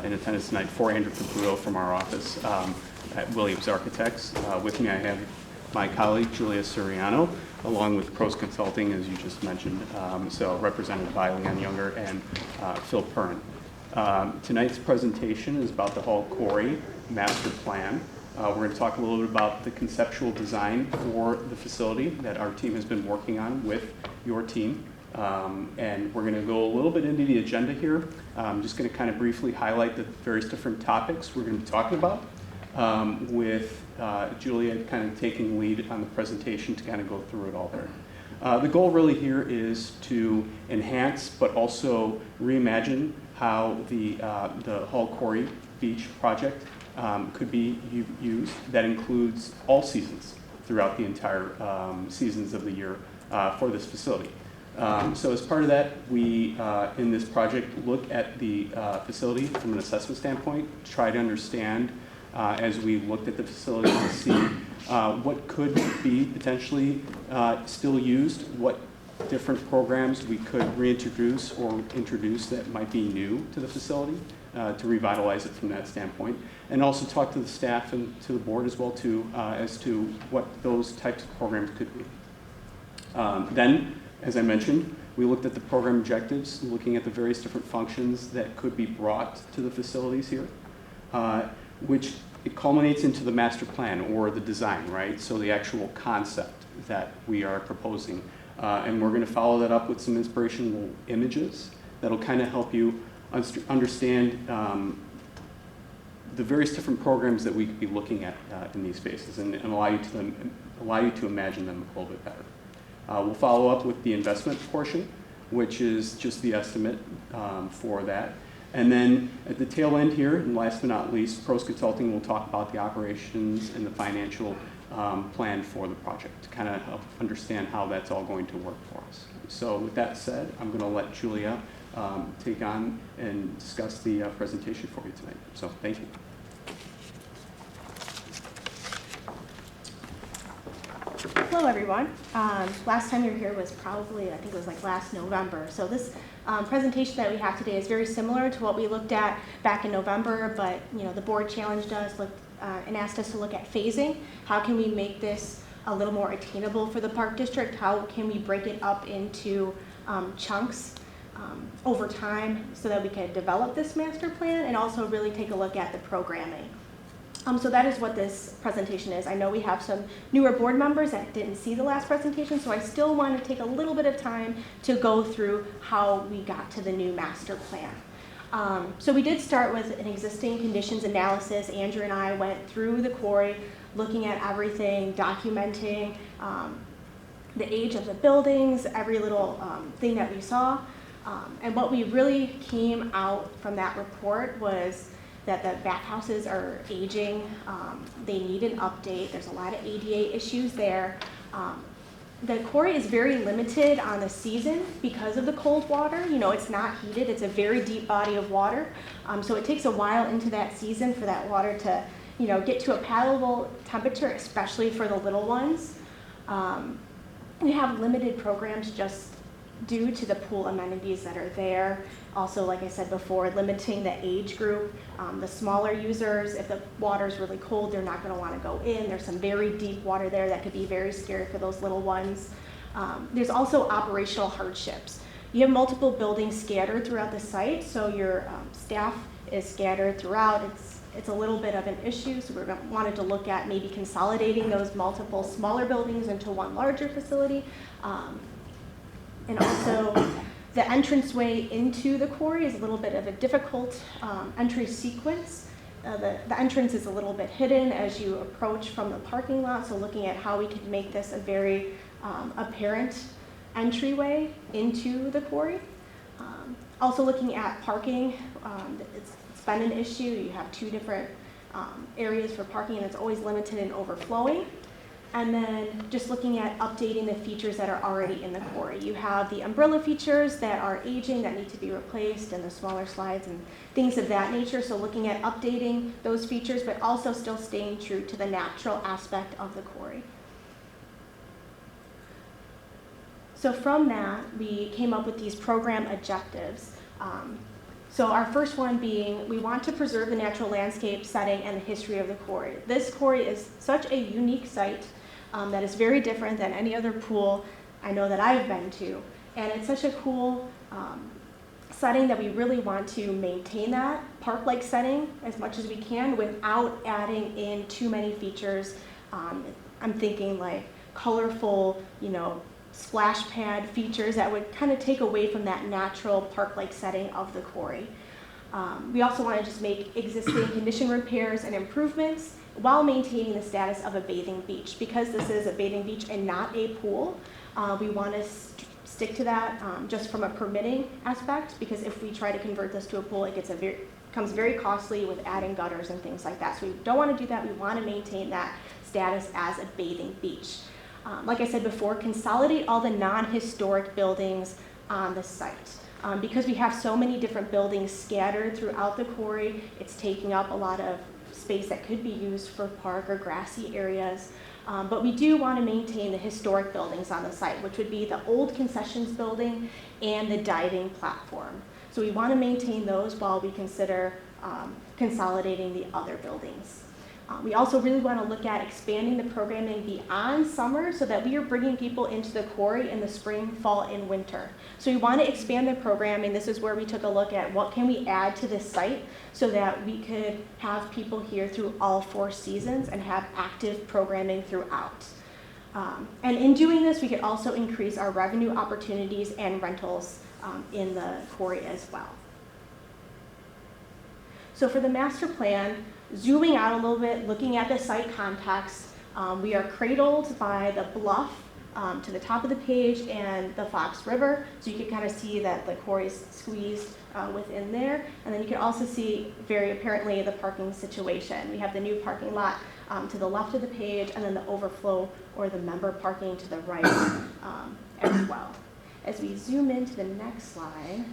in attendance tonight for Andrew Caputo from our office at Williams Architects. With me I have my colleague Julia Suriano, along with Pros Consulting, as you just mentioned, so represented by Leon Younger and Phil Pern. Tonight's presentation is about the Hall Quarry Master Plan. We're going to talk a little bit about the conceptual design for the facility that our team has been working on with your team. And we're going to go a little bit into the agenda here. I'm just going to kind of briefly highlight the various different topics we're going to be talking about, with Julia kind of taking lead on the presentation to kind of go through it all there. The goal really here is to enhance but also reimagine how the Hall Quarry Beach project could be used. That includes all seasons throughout the entire seasons of the year for this facility. So as part of that, we, in this project, look at the facility from an assessment standpoint, try to understand, as we looked at the facility, to see what could be potentially still used, what different programs we could reintroduce or introduce that might be new to the facility to revitalize it from that standpoint, and also talk to the staff and to the board as well too, as to what those types of programs could be. Then, as I mentioned, we looked at the program objectives, looking at the various different functions that could be brought to the facilities here, which it culminates into the master plan or the design, right? So the actual concept that we are proposing. And we're going to follow that up with some inspirational images that'll kind of help you understand the various different programs that we could be looking at in these phases and allow you to imagine them a little bit better. We'll follow up with the investment portion, which is just the estimate for that. And then at the tail end here, and last but not least, Pros Consulting will talk about the operations and the financial plan for the project to kind of help understand how that's all going to work for us. So with that said, I'm going to let Julia take on and discuss the presentation for you tonight. So thank you. Hello, everyone. Last time you were here was probably, I think it was like last November. So this presentation that we have today is very similar to what we looked at back in November, but the board challenged us and asked us to look at phasing. How can we make this a little more attainable for the Park District? How can we break it up into chunks over time so that we can develop this master plan and also really take a look at the programming? So that is what this presentation is. I know we have some newer board members that didn't see the last presentation, so I still want to take a little bit of time to go through how we got to the new master plan. So we did start with an existing conditions analysis. Andrew and I went through the quarry, looking at everything, documenting the age of the buildings, every little thing that we saw. And what we really came out from that report was that the bathhouses are aging, they need an update, there's a lot of ADA issues there. The quarry is very limited on the season because of the cold water. It's not heated, it's a very deep body of water. So it takes a while into that season for that water to get to a palatable temperature, especially for the little ones. We have limited programs just due to the pool amenities that are there. Also, like I said before, limiting the age group. The smaller users, if the water's really cold, they're not going to want to go in. There's some very deep water there that could be very scary for those little ones. There's also operational hardships. You have multiple buildings scattered throughout the site, so your staff is scattered throughout. It's a little bit of an issue, so we wanted to look at maybe consolidating those multiple smaller buildings into one larger facility. And also, the entranceway into the quarry is a little bit of a difficult entry sequence. The entrance is a little bit hidden as you approach from the parking lot, so looking at how we could make this a very apparent entryway into the quarry. Also looking at parking, it's been an issue. You have two different areas for parking, and it's always limited and overflowing. And then just looking at updating the features that are already in the quarry. You have the umbrella features that are aging that need to be replaced and the smaller slides and things of that nature. So looking at updating those features, but also still staying true to the natural aspect of the quarry. So from that, we came up with these program objectives. So our first one being, we want to preserve the natural landscape setting and the history of the quarry. This quarry is such a unique site that is very different than any other pool I know that I've been to. And it's such a cool setting that we really want to maintain that park-like setting as much as we can without adding in too many features. I'm thinking like colorful, splash pad features that would kind of take away from that natural park-like setting of the quarry. We also want to just make existing condition repairs and improvements while maintaining the status of a bathing beach. Because this is a bathing beach and not a pool, we want to stick to that just from a permitting aspect, because if we try to convert this to a pool, it becomes very costly with adding gutters and things like that. So we don't want to do that. We want to maintain that status as a bathing beach. Like I said before, consolidate all the non-historic buildings on the site. Because we have so many different buildings scattered throughout the quarry, it's taking up a lot of space that could be used for park or grassy areas. But we do want to maintain the historic buildings on the site, which would be the old concessions building and the diving platform. So we want to maintain those while we consider consolidating the other buildings. We also really want to look at expanding the programming beyond summer so that we are bringing people into the quarry in the spring, fall, and winter. So we want to expand the programming. This is where we took a look at what can we add to this site so that we could have people here through all 4 seasons and have active programming throughout. And in doing this, we could also increase our revenue opportunities and rentals in the quarry as well. So for the master plan, Zooming out a little bit, looking at the site context, we are cradled by the bluff to the top of the page and the Fox River. So you can kind of see that the quarry is squeezed within there. And then you can also see very apparently the parking situation. We have the new parking lot to the left of the page, and then the overflow or the member parking to the right as well. As we zoom into the next slide,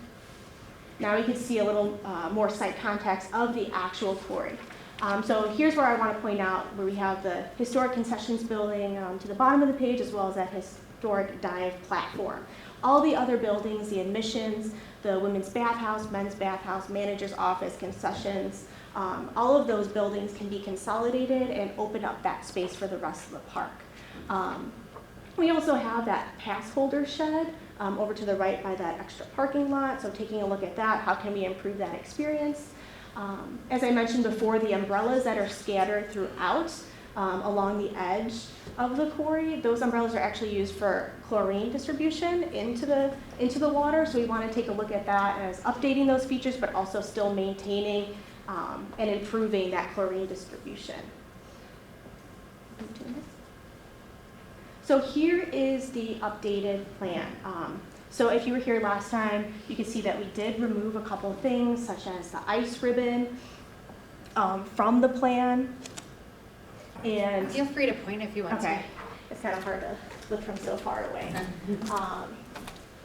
now we can see a little more site context of the actual quarry. So here's where I want to point out where we have the historic concessions building to the bottom of the page, as well as that historic dive platform. All the other buildings, the admissions, the women's bathhouse, men's bathhouse, manager's office, concessions, all of those buildings can be consolidated and open up that space for the rest of the park. We also have that pass holder shed over to the right by that extra parking lot. So taking a look at that, how can we improve that experience? As I mentioned before, the umbrellas that are scattered throughout along the edge of the quarry, those umbrellas are actually used for chlorine distribution into the water. So we want to take a look at that as updating those features, but also still maintaining and improving that chlorine distribution. So here is the updated plan. So if you were here last time, you can see that we did remove a couple of things, such as the ice ribbon from the plan. And Feel free to point if you want okay, it's kind of hard to look from so far away.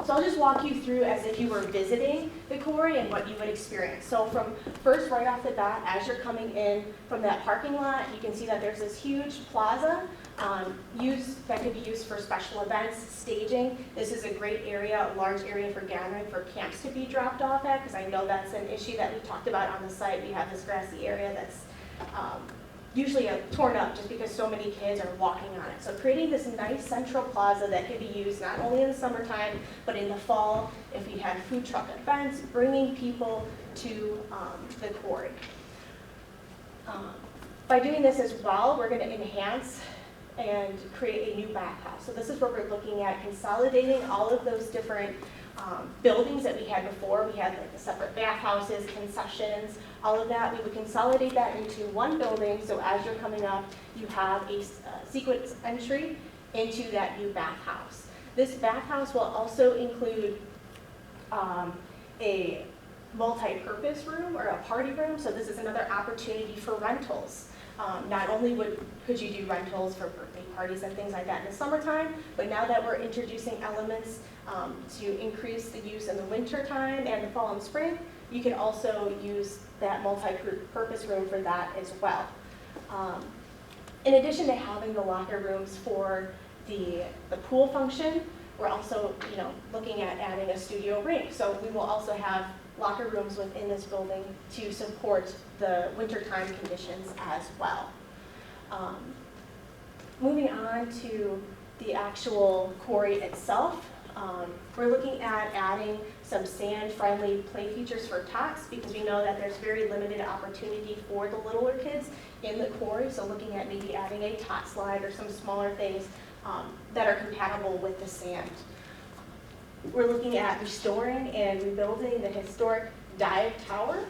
So I'll just walk you through as if you were visiting the quarry and what you would experience. So from first, right off the bat, as you're coming in from that parking lot, you can see that there's this huge plaza that could be used for special events, staging. This is a great area, a large area for gathering for camps to be dropped off at, because I know that's an issue that we talked about on the site. We have this grassy area that's usually torn up just because so many kids are walking on it. So creating this nice central plaza that could be used not only in the summertime, but in the fall, if we had food truck events, bringing people to the quarry. By doing this as well, we're going to enhance and create a new bathhouse. So this is where we're looking at consolidating all of those different buildings that we had before. We had like the separate bathhouses, concessions, all of that. We would consolidate that into one building, so as you're coming up, you have a sequence entry into that new bathhouse. This bathhouse will also include a multi-purpose room or a party room, so this is another opportunity for rentals. Not only could you do rentals for birthday parties and things like that in the summertime, but now that we're introducing elements to increase the use in the winter time and the fall and spring, you can also use that multi-purpose room for that as well. In addition to having the locker rooms for the pool function, we're also looking at adding a studio ring. So we will also have locker rooms within this building to support the wintertime conditions as well. Moving on to the actual quarry itself, we're looking at adding some sand-friendly play features for tots, because we know that there's very limited opportunity for the littler kids in the quarry, so looking at maybe adding a tot slide or some smaller things that are compatible with the sand. We're looking at restoring and rebuilding the historic dive tower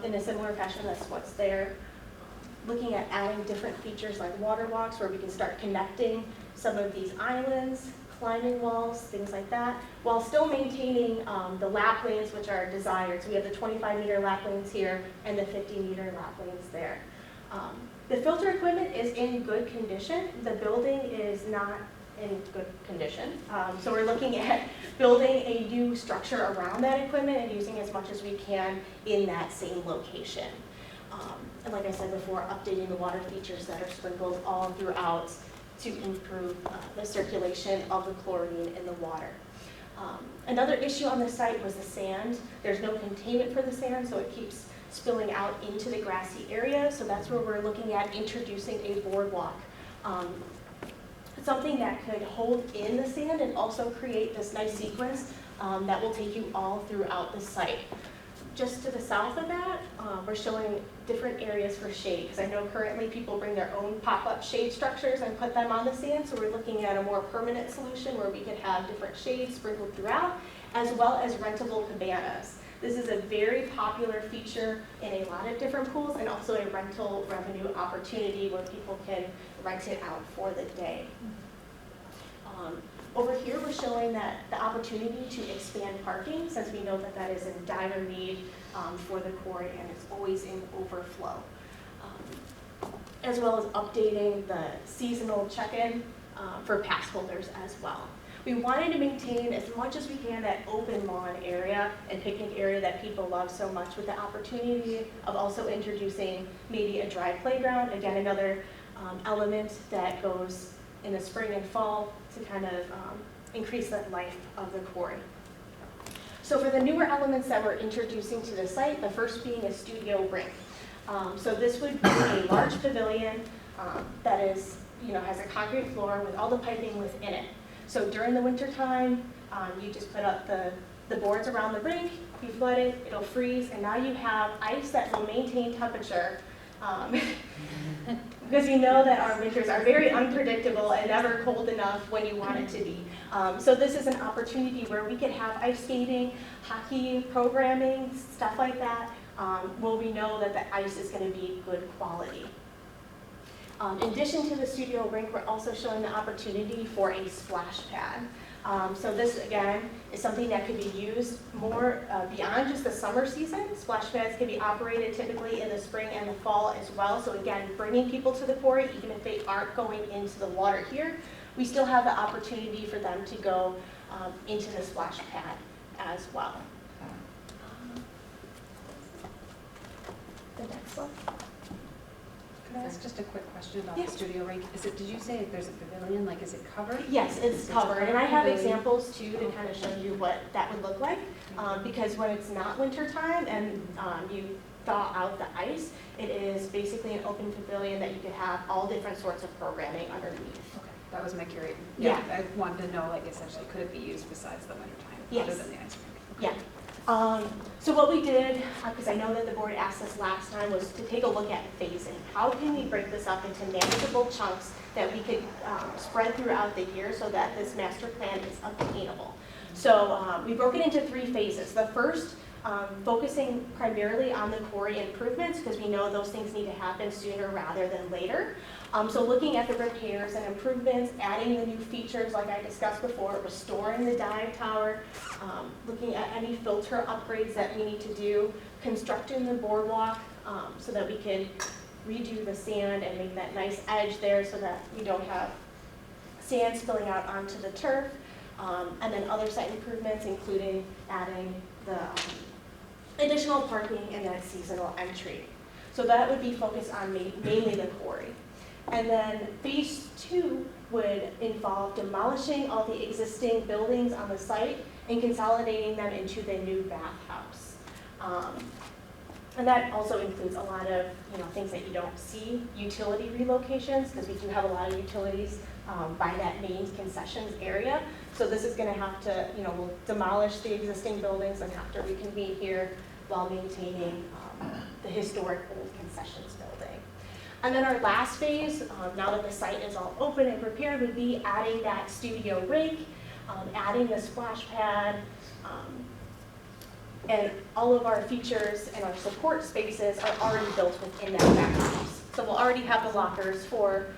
in a similar fashion that's what's there. Looking at adding different features like water walks where we can start connecting some of these islands, climbing walls, things like that, while still maintaining the lap lanes which are desired. So we have the 25-meter lap lanes here and the 50-meter lap lanes there. The filter equipment is in good condition. The building is not in good condition. So we're looking at building a new structure around that equipment and using as much as we can in that same location. And like I said before, updating the water features that are sprinkled all throughout to improve the circulation of the chlorine in the water. Another issue on the site was the sand. There's no containment for the sand, so it keeps spilling out into the grassy area. So that's where we're looking at introducing a boardwalk. Something that could hold in the sand and also create this nice sequence that will take you all throughout the site. Just to the south of that, we're showing different areas for shade, because I know currently people bring their own pop-up shade structures and put them on the sand, so we're looking at a more permanent solution where we could have different shades sprinkled throughout, as well as rentable cabanas. This is a very popular feature in a lot of different pools and also a rental revenue opportunity where people can rent it out for the day. Over here, we're showing that the opportunity to expand parking, since we know that that is in dire need for the quarry and it's always in overflow. As well as updating the seasonal check-in for pass holders as well. We wanted to maintain as much as we can that open lawn area and picnic area that people love so much, with the opportunity of also introducing maybe a dry playground. Again, another element that goes in the spring and fall to kind of increase the life of the quarry. So for the newer elements that we're introducing to the site, the first being a studio rink. So this would be a large pavilion that is, has a concrete floor with all the piping within it. So during the winter time, you just put up the boards around the rink, you flood it, it'll freeze, and now you have ice that will maintain temperature. Because you know that our winters are very unpredictable and never cold enough when you want it to be. So this is an opportunity where we could have ice skating, hockey programming, stuff like that, where we know that the ice is going to be good quality. In addition to the studio rink, we're also showing the opportunity for a splash pad. So this, again, is something that could be used more beyond just the summer season. Splash pads can be operated typically in the spring and the fall as well. So again, bringing people to the quarry, even if they aren't going into the water here, we still have the opportunity for them to go into the splash pad as well. The next one. Can I ask just a quick question about Yes. the studio rink? Did you say there's a pavilion, like is it covered? Yes, it's It's covered, and I have pavilion. examples too to kind of show you what that would look like. Because when it's not winter time and you thaw out the ice, it is basically an open pavilion that you could have all different sorts of programming underneath. Okay, that was my curiosity. Yeah. I wanted to know, like, essentially, could it be used besides the winter time? Yes. Other than the ice rink? Okay. Yeah. So what we did, because I know that the board asked us last time, was to take a look at phasing. How can we break this up into manageable chunks that we could spread throughout the year so that this master plan is obtainable? So we broke it into 3 phases. The first, focusing primarily on the quarry improvements, because we know those things need to happen sooner rather than later. So looking at the repairs and improvements, adding the new features like I discussed before, restoring the dive tower, looking at any filter upgrades that we need to do, constructing the boardwalk so that we can redo the sand and make that nice edge there so that we don't have sand spilling out onto the turf, and then other site improvements including adding the additional parking and that seasonal entry. So that would be focused on mainly the quarry. And then phase 2 would involve demolishing all the existing buildings on the site and consolidating them into the new bathhouse. And that also includes a lot of things that you don't see, utility relocations, because we do have a lot of utilities by that main concessions area. So this is going to have to, we'll demolish the existing buildings and have to reconvene here while maintaining the historic old concessions building. And then our last phase, now that the site is all open and prepared, would be adding that studio rink, adding the splash pad, and all of our features and our support spaces are already built within that backhouse. So we'll already have the lockers for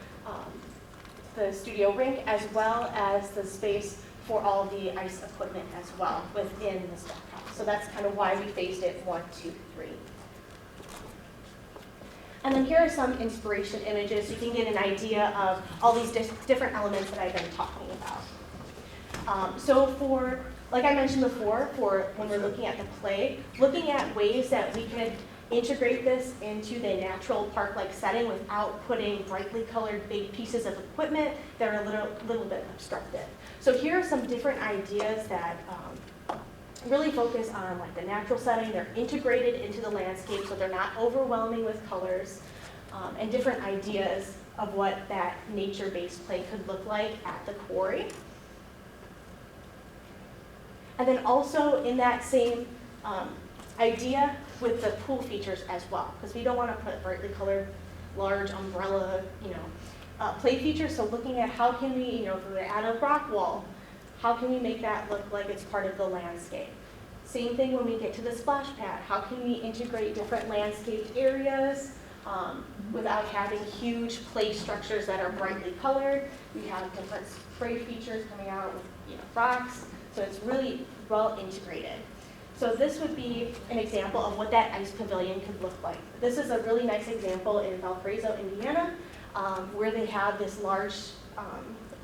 the studio rink as well as the space for all the ice equipment as well within this backhouse. So that's kind of why we phased it 1, 2, 3. And then here are some inspiration images so you can get an idea of all these different elements that I've been talking about. So for, like I mentioned before, for when we're looking at the play, looking at ways that we could integrate this into the natural park-like setting without putting brightly colored big pieces of equipment that are a little bit obstructive. So here are some different ideas that really focus on like the natural setting. They're integrated into the landscape so they're not overwhelming with colors, and different ideas of what that nature-based play could look like at the quarry. And then also in that same idea with the pool features as well, because we don't want to put brightly colored, large umbrella, play features. So looking at how can we, if we're at a rock wall, how can we make that look like it's part of the landscape? Same thing when we get to the splash pad. How can we integrate different landscaped areas without having huge play structures that are brightly colored? We have different spray features coming out with rocks, so it's really well integrated. So this would be an example of what that ice pavilion could look like. This is a really nice example in Valparaiso, Indiana, where they have this large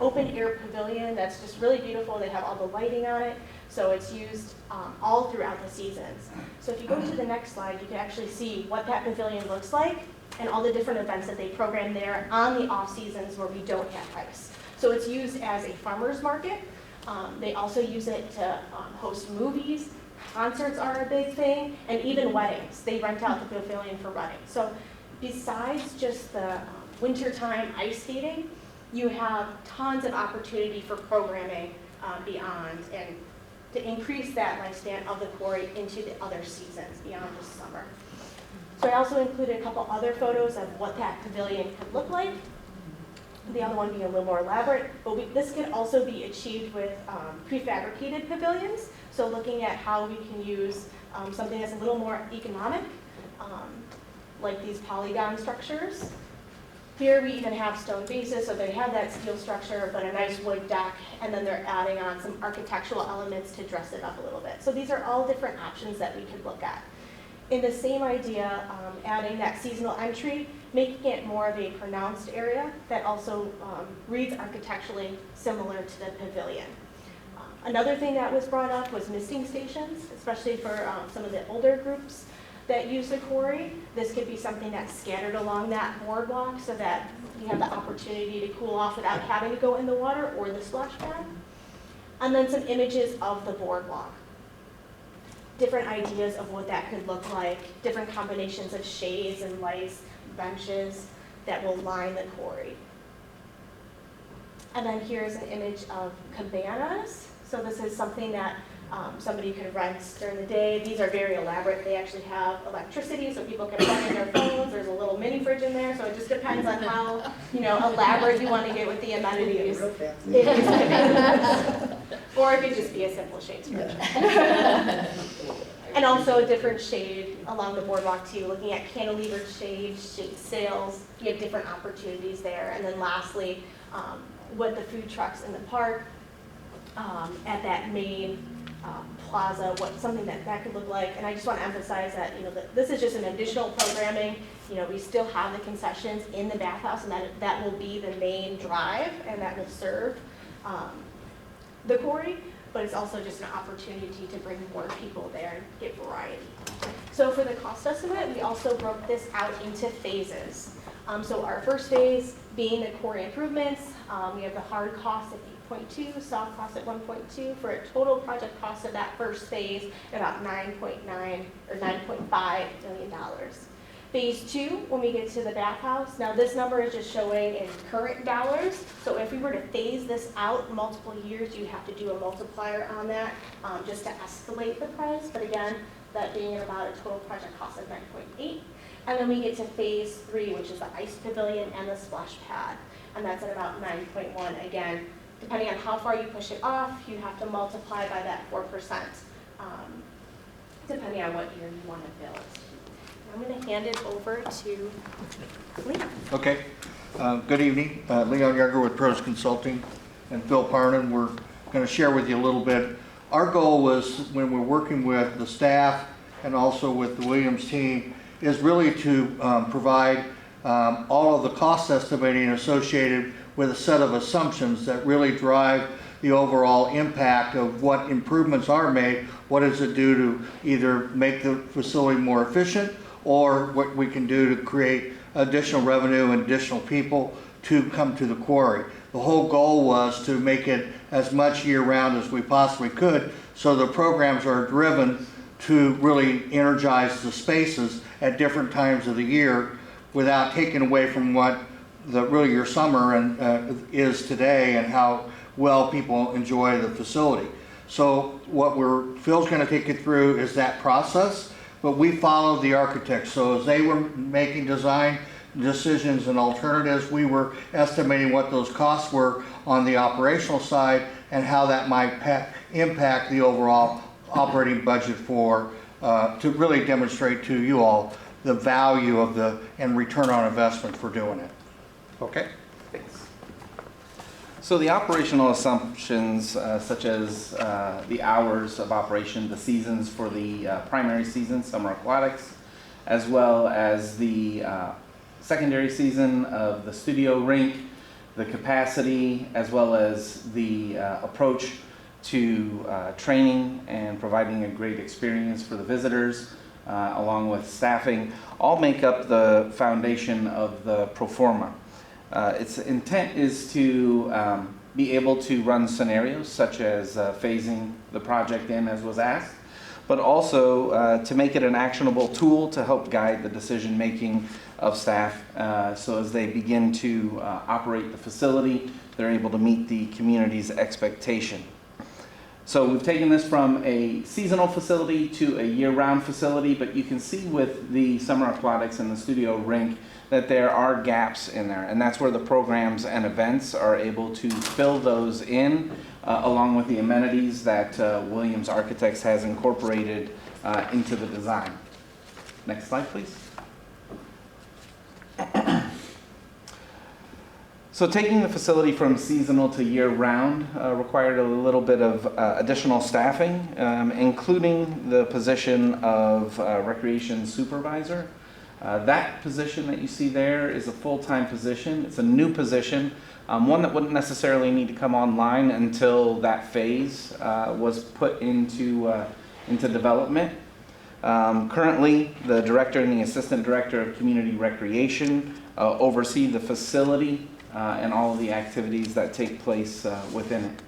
open air pavilion that's just really beautiful. They have all the lighting on it, so it's used all throughout the seasons. So if you go to the next slide, you can actually see what that pavilion looks like and all the different events that they program there on the off seasons where we don't have ice. So it's used as a farmer's market. They also use it to host movies. Concerts are a big thing, and even weddings. They rent out the pavilion for weddings. So besides just the wintertime ice skating, you have tons of opportunity for programming beyond and to increase that lifespan of the quarry into the other seasons beyond the summer. So I also included a couple other photos of what that pavilion could look like. The other one being a little more elaborate, but this can also be achieved with prefabricated pavilions. So looking at how we can use something that's a little more economic, like these polygon structures. Here we even have stone bases, so they have that steel structure, but a nice wood deck, and then they're adding on some architectural elements to dress it up a little bit. So these are all different options that we could look at. In the same idea, adding that seasonal entry, making it more of a pronounced area that also reads architecturally similar to the pavilion. Another thing that was brought up was misting stations, especially for some of the older groups that use the quarry. This could be something that's scattered along that boardwalk so that you have the opportunity to cool off without having to go in the water or the splash pad. And then some images of the boardwalk. Different ideas of what that could look like, different combinations of shades and lights, benches that will line the quarry. And then here's an image of cabanas. So this is something that somebody could rent during the day. These are very elaborate. They actually have electricity, so people can plug in their phones. There's a little mini fridge in there, so it just depends on how elaborate you want to get with the amenities. It is cabanas. Or it could just be a simple shade structure. And also a different shade along the boardwalk too, looking at cantilevered shades, shade sails. You have different opportunities there. And then lastly, with the food trucks in the park, at that main plaza, something that could look like. And I just want to emphasize that that this is just an additional programming. We still have the concessions in the bathhouse, and that will be the main drive, and that will serve the quarry. But it's also just an opportunity to bring more people there and get variety. So for the cost estimate, we also broke this out into phases. So our first phase being the quarry improvements, we have the hard cost at 8.2, soft cost at 1.2, for a total project cost of that first phase about $9.9 or $9.5 million. Phase 2, when we get to the bathhouse, now this number is just showing in current dollars. So if we were to phase this out multiple years, you'd have to do a multiplier on that just to escalate the price. But again, that being at about a total project cost of 9.8. And then we get to phase 3, which is the ice pavilion and the splash pad. And that's at about 9.1. Again, depending on how far you push it off, you have to multiply by that 4%, depending on what year you want to build. I'm going to hand it over to Leon. Okay. Good evening. Leon Younger with Pros Consulting and Phil Parnan. We're going to share with you a little bit. Our goal was, when we're working with the staff and also with the Williams team, is really to provide all of the cost estimating associated with a set of assumptions that really drive the overall impact of what improvements are made, what does it do to either make the facility more efficient, or what we can do to create additional revenue and additional people to come to the quarry. The whole goal was to make it as much year-round as we possibly could, so the programs are driven to really energize the spaces at different times of the year without taking away from what really your summer is today and how well people enjoy the facility. So what Phil's going to take you through is that process, but we followed the architects. So as they were making design decisions and alternatives, we were estimating what those costs were on the operational side and how that might impact the overall operating budget for, to really demonstrate to you all the value of and return on investment for doing it. Okay? Thanks. So the operational assumptions, such as the hours of operation, the seasons for the primary season, summer aquatics, as well as the secondary season of the studio rink, the capacity, as well as the approach to training and providing a great experience for the visitors, along with staffing, all make up the foundation of the pro forma. Its intent is to be able to run scenarios such as phasing the project in as was asked, but also to make it an actionable tool to help guide the decision making of staff, so as they begin to operate the facility, they're able to meet the community's expectation. So we've taken this from a seasonal facility to a year-round facility, but you can see with the summer aquatics and the studio rink that there are gaps in there, and that's where the programs and events are able to fill those in, along with the amenities that Williams Architects has incorporated into the design. Next slide, please. So taking the facility from seasonal to year-round required a little bit of additional staffing, including the position of recreation supervisor. That position that you see there is a full-time position. It's a new position, one that wouldn't necessarily need to come online until that phase was put into development. Currently, the director and the assistant director of community recreation oversee the facility and all of the activities that take place within it.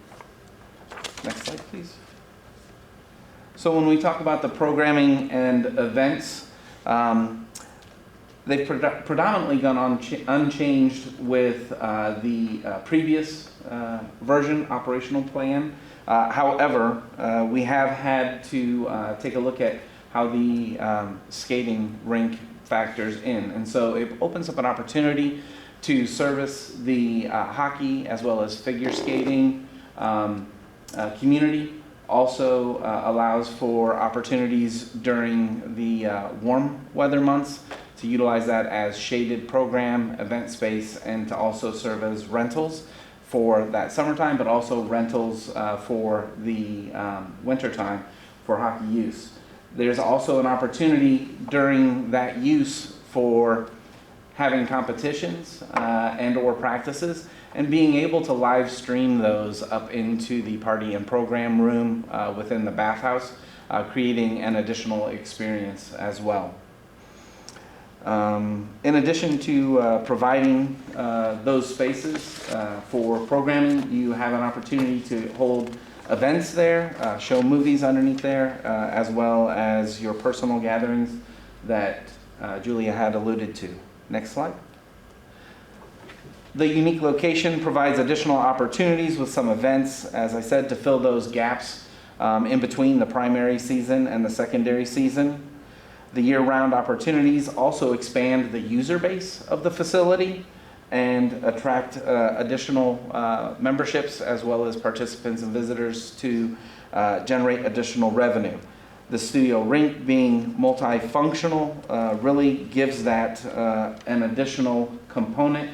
Next slide, please. So when we talk about the programming and events, they've predominantly gone unchanged with the previous version operational plan. However, we have had to take a look at how the skating rink factors in. And so it opens up an opportunity to service the hockey as well as figure skating community. Also allows for opportunities during the warm weather months to utilize that as shaded program, event space, and to also serve as rentals for that summertime, but also rentals for the winter time for hockey use. There's also an opportunity during that use for having competitions and or practices, and being able to live stream those up into the party and program room within the bathhouse, creating an additional experience as well. In addition to providing those spaces for programming, you have an opportunity to hold events there, show movies underneath there, as well as your personal gatherings that Julia had alluded to. Next slide. The unique location provides additional opportunities with some events, as I said, to fill those gaps in between the primary season and the secondary season. The year-round opportunities also expand the user base of the facility and attract additional memberships as well as participants and visitors to generate additional revenue. The studio rink being multifunctional really gives that an additional component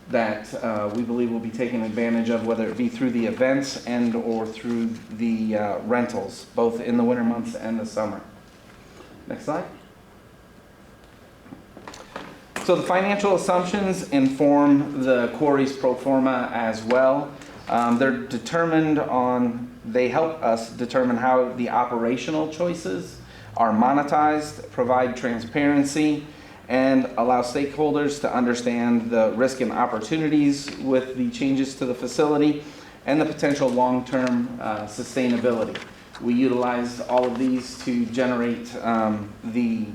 that we believe will be taken advantage of, whether it be through the events and or through the rentals, both in the winter months and the summer. Next slide. So the financial assumptions inform the quarry's pro forma as well. They're determined on, they help us determine how the operational choices are monetized, provide transparency, and allow stakeholders to understand the risk and opportunities with the changes to the facility and the potential long-term sustainability. We utilized all of these to generate the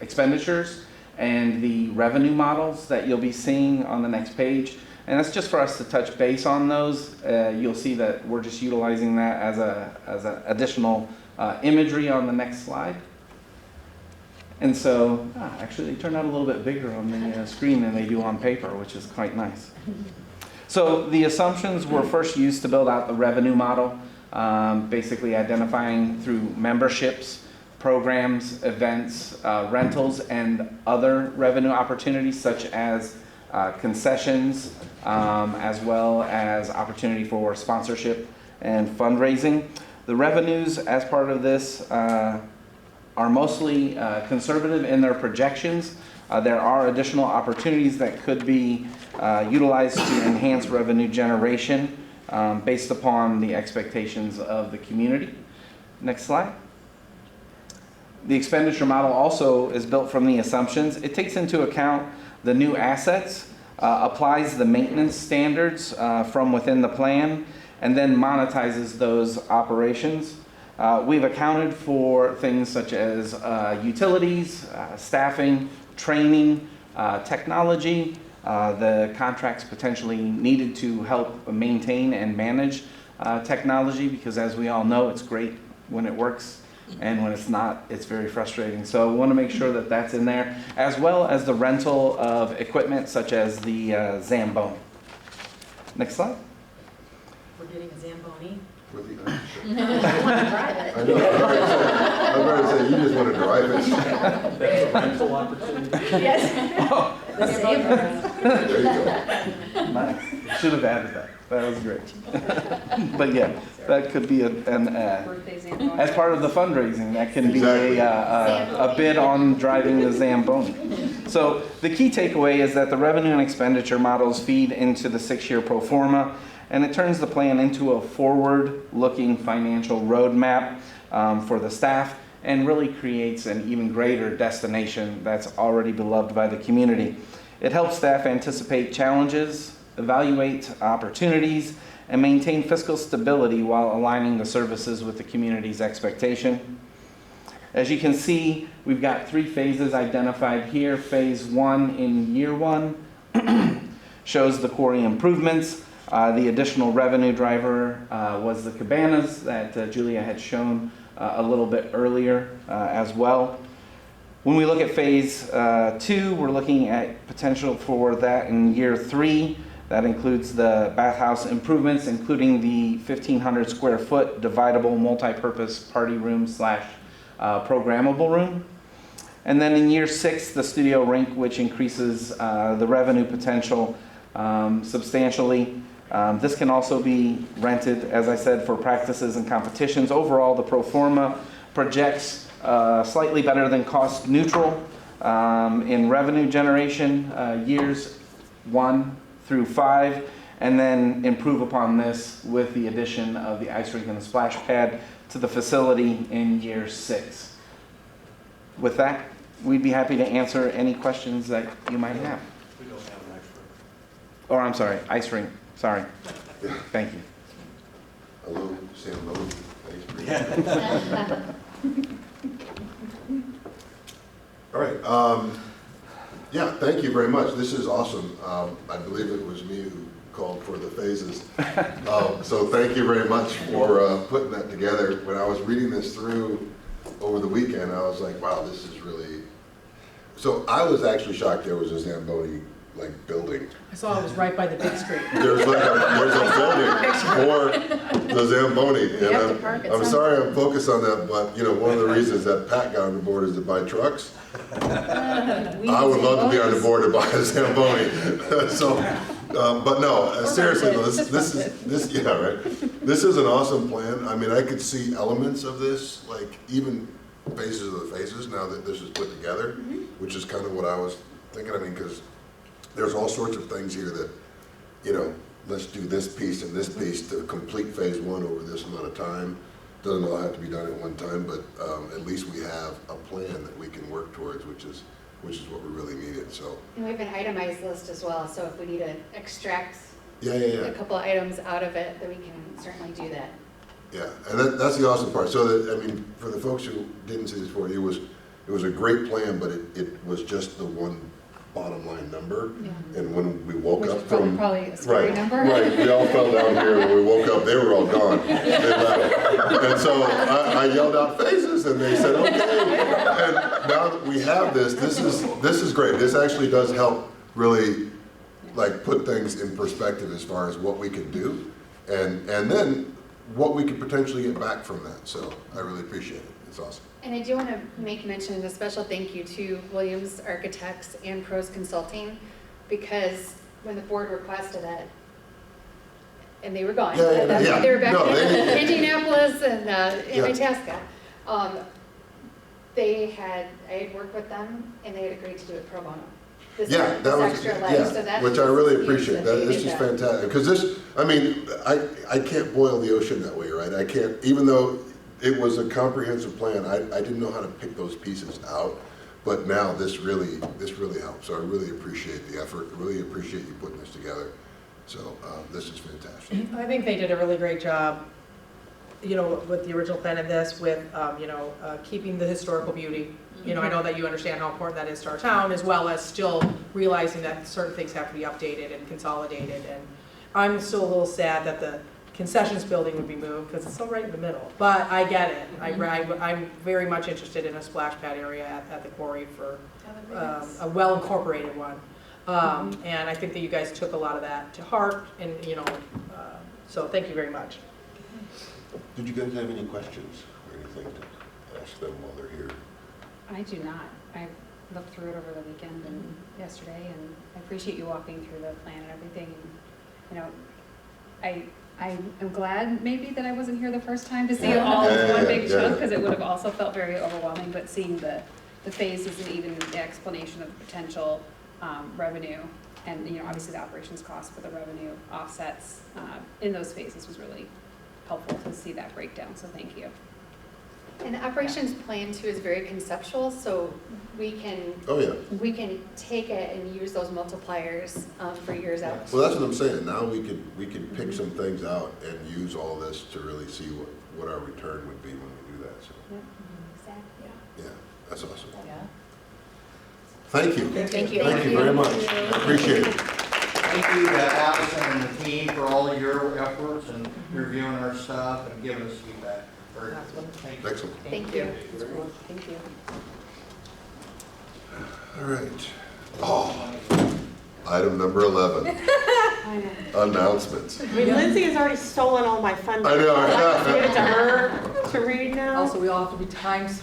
expenditures and the revenue models that you'll be seeing on the next page. And that's just for us to touch base on those. You'll see that we're just utilizing that as a additional imagery on the next slide. And so, actually they turned out a little bit bigger on the screen than they do on paper, which is quite nice. So the assumptions were first used to build out the revenue model. basically identifying through memberships, programs, events, rentals, and other revenue opportunities such as concessions, as well as opportunity for sponsorship and fundraising. The revenues as part of this are mostly conservative in their projections. There are additional opportunities that could be utilized to enhance revenue generation based upon the expectations of the community. Next slide. The expenditure model also is built from the assumptions. It takes into account the new assets, applies the maintenance standards from within the plan, and then monetizes those operations. We've accounted for things such as utilities, staffing, training, technology, the contracts potentially needed to help maintain and manage technology, because as we all know, it's great when it works, and when it's not, it's very frustrating. So we want to make sure that that's in there, as well as the rental of equipment such as the Zamboni. Next slide. We're getting a Zamboni. With the I want to drive it. I know, I'm about to say, you just want to drive it. That's a rental opportunity. Yes. The Zamboni. There you go. Nice. Should have added that. That was great. But yeah, that could be as part of the fundraising, that can be a bid on driving the Zamboni. So the key takeaway is that the revenue and expenditure models feed into the 6-year pro forma, and it turns the plan into a forward-looking financial roadmap for the staff, and really creates an even greater destination that's already beloved by the community. It helps staff anticipate challenges, evaluate opportunities, and maintain fiscal stability while aligning the services with the community's expectation. As you can see, we've got 3 phases identified here. Phase 1 in year 1 shows the quarry improvements. The additional revenue driver was the cabanas that Julia had shown a little bit earlier as well. When we look at phase 2, we're looking at potential for that in year 3. That includes the bathhouse improvements, including the 1,500 square foot dividable multi-purpose party room / programmable room. And then in year 6, the studio rink, which increases the revenue potential substantially. This can also be rented, as I said, for practices and competitions. Overall, the pro forma projects slightly better than cost neutral in revenue generation years 1 through 5, and then improve upon this with the addition of the ice rink and the splash pad to the facility in year 6. With that, we'd be happy to answer any questions that you might have. We don't have an ice rink. Or I'm sorry, ice rink. Sorry. Thank you. Hello, Sam. Thanks. All right. Yeah, thank you very much. This is awesome. I believe it was me who called for the phases. So thank you very much for putting that together. When I was reading this through over the weekend, I was like, wow, this is really... So I was actually shocked there was a Zamboni building. I saw it was right by the big street. There's a building for the Zamboni. And I'm sorry I'm focused on that, but one of the reasons that Pat got on the board is to buy trucks. I would love to be on the board to buy a Zamboni. So, but no, seriously, this yeah, right. This is an awesome plan. I mean, I could see elements of this, even phases of the phases now that this is put together, which is kind of what I was thinking. I mean, because there's all sorts of things here that, let's do this piece and this piece to complete phase 1 over this amount of time. Doesn't all have to be done at one time, but at least we have a plan that we can work towards, which is what we really needed. So. And we have an itemized list as well, so if we need to extract a couple of items out of it, then we can certainly do that. Yeah, and that's the awesome part. So that, I mean, for the folks who didn't see this before, it was a great plan, but it was just the one bottom line number. Yeah. And when we woke up from probably a scary number. Right, we all fell down here. When we woke up, they were all gone. And so I yelled out phases, and they said okay. And now that we have this is great. This actually does help really put things in perspective as far as what we can do, and then what we could potentially get back from that. So I really appreciate it. It's awesome. And I do want to make mention and a special thank you to Williams Architects and Pros Consulting, because when the board requested it, and they were gone. Yeah. They were back No, in Indianapolis and in Yeah. Itasca. I had worked with them and they had agreed to do it pro bono. This extra life, so that's which I really huge appreciate. that they This did is that. fantastic. Because this, I mean, I can't boil the ocean that way, right? I can't, even though it was a comprehensive plan, I didn't know how to pick those pieces out. But now this really helps. So I really appreciate the effort. I really appreciate you putting this together. So this is fantastic. I think they did a really great job, you know, with the original plan of this, with, keeping the historical beauty. You know, I know that you understand how important that is to our town, as well as still realizing that certain things have to be updated and consolidated. And I'm still a little sad that the concessions building would be moved, because it's so right in the middle. But I get it. I'm very much interested in a splash pad area at the quarry for a well-incorporated one. And I think that you guys took a lot of that to heart, and, so thank you very much. Did you guys have any questions or anything to ask them while they're here? I do not. I looked through it over the weekend and yesterday, and I appreciate you walking through the plan and everything. I am glad maybe that I wasn't here the first time to see it all in one big chunk, because it would have also felt very overwhelming, but seeing the phases and even the explanation of the potential revenue and, obviously the operations cost for the revenue offsets in those phases was really helpful to see that breakdown, so thank you. And the operations plan too is very conceptual, so we can take it and use those multipliers for years out. Well, that's what I'm saying. Now we can pick some things out and use all this to really see what our return would be when we do that. So yeah, that's awesome. Yeah. Thank you. Thank you. Thank you very much. I appreciate it. Thank you to Allison and the team for all of your efforts and reviewing our stuff and giving us feedback. Very good. Thank you. Excellent. Thank you. Thank you. All right. Item number 11. Announcements. I mean, Lindsay has already stolen all my fun. I know. I give it to her to read now. Also, we all have to be times.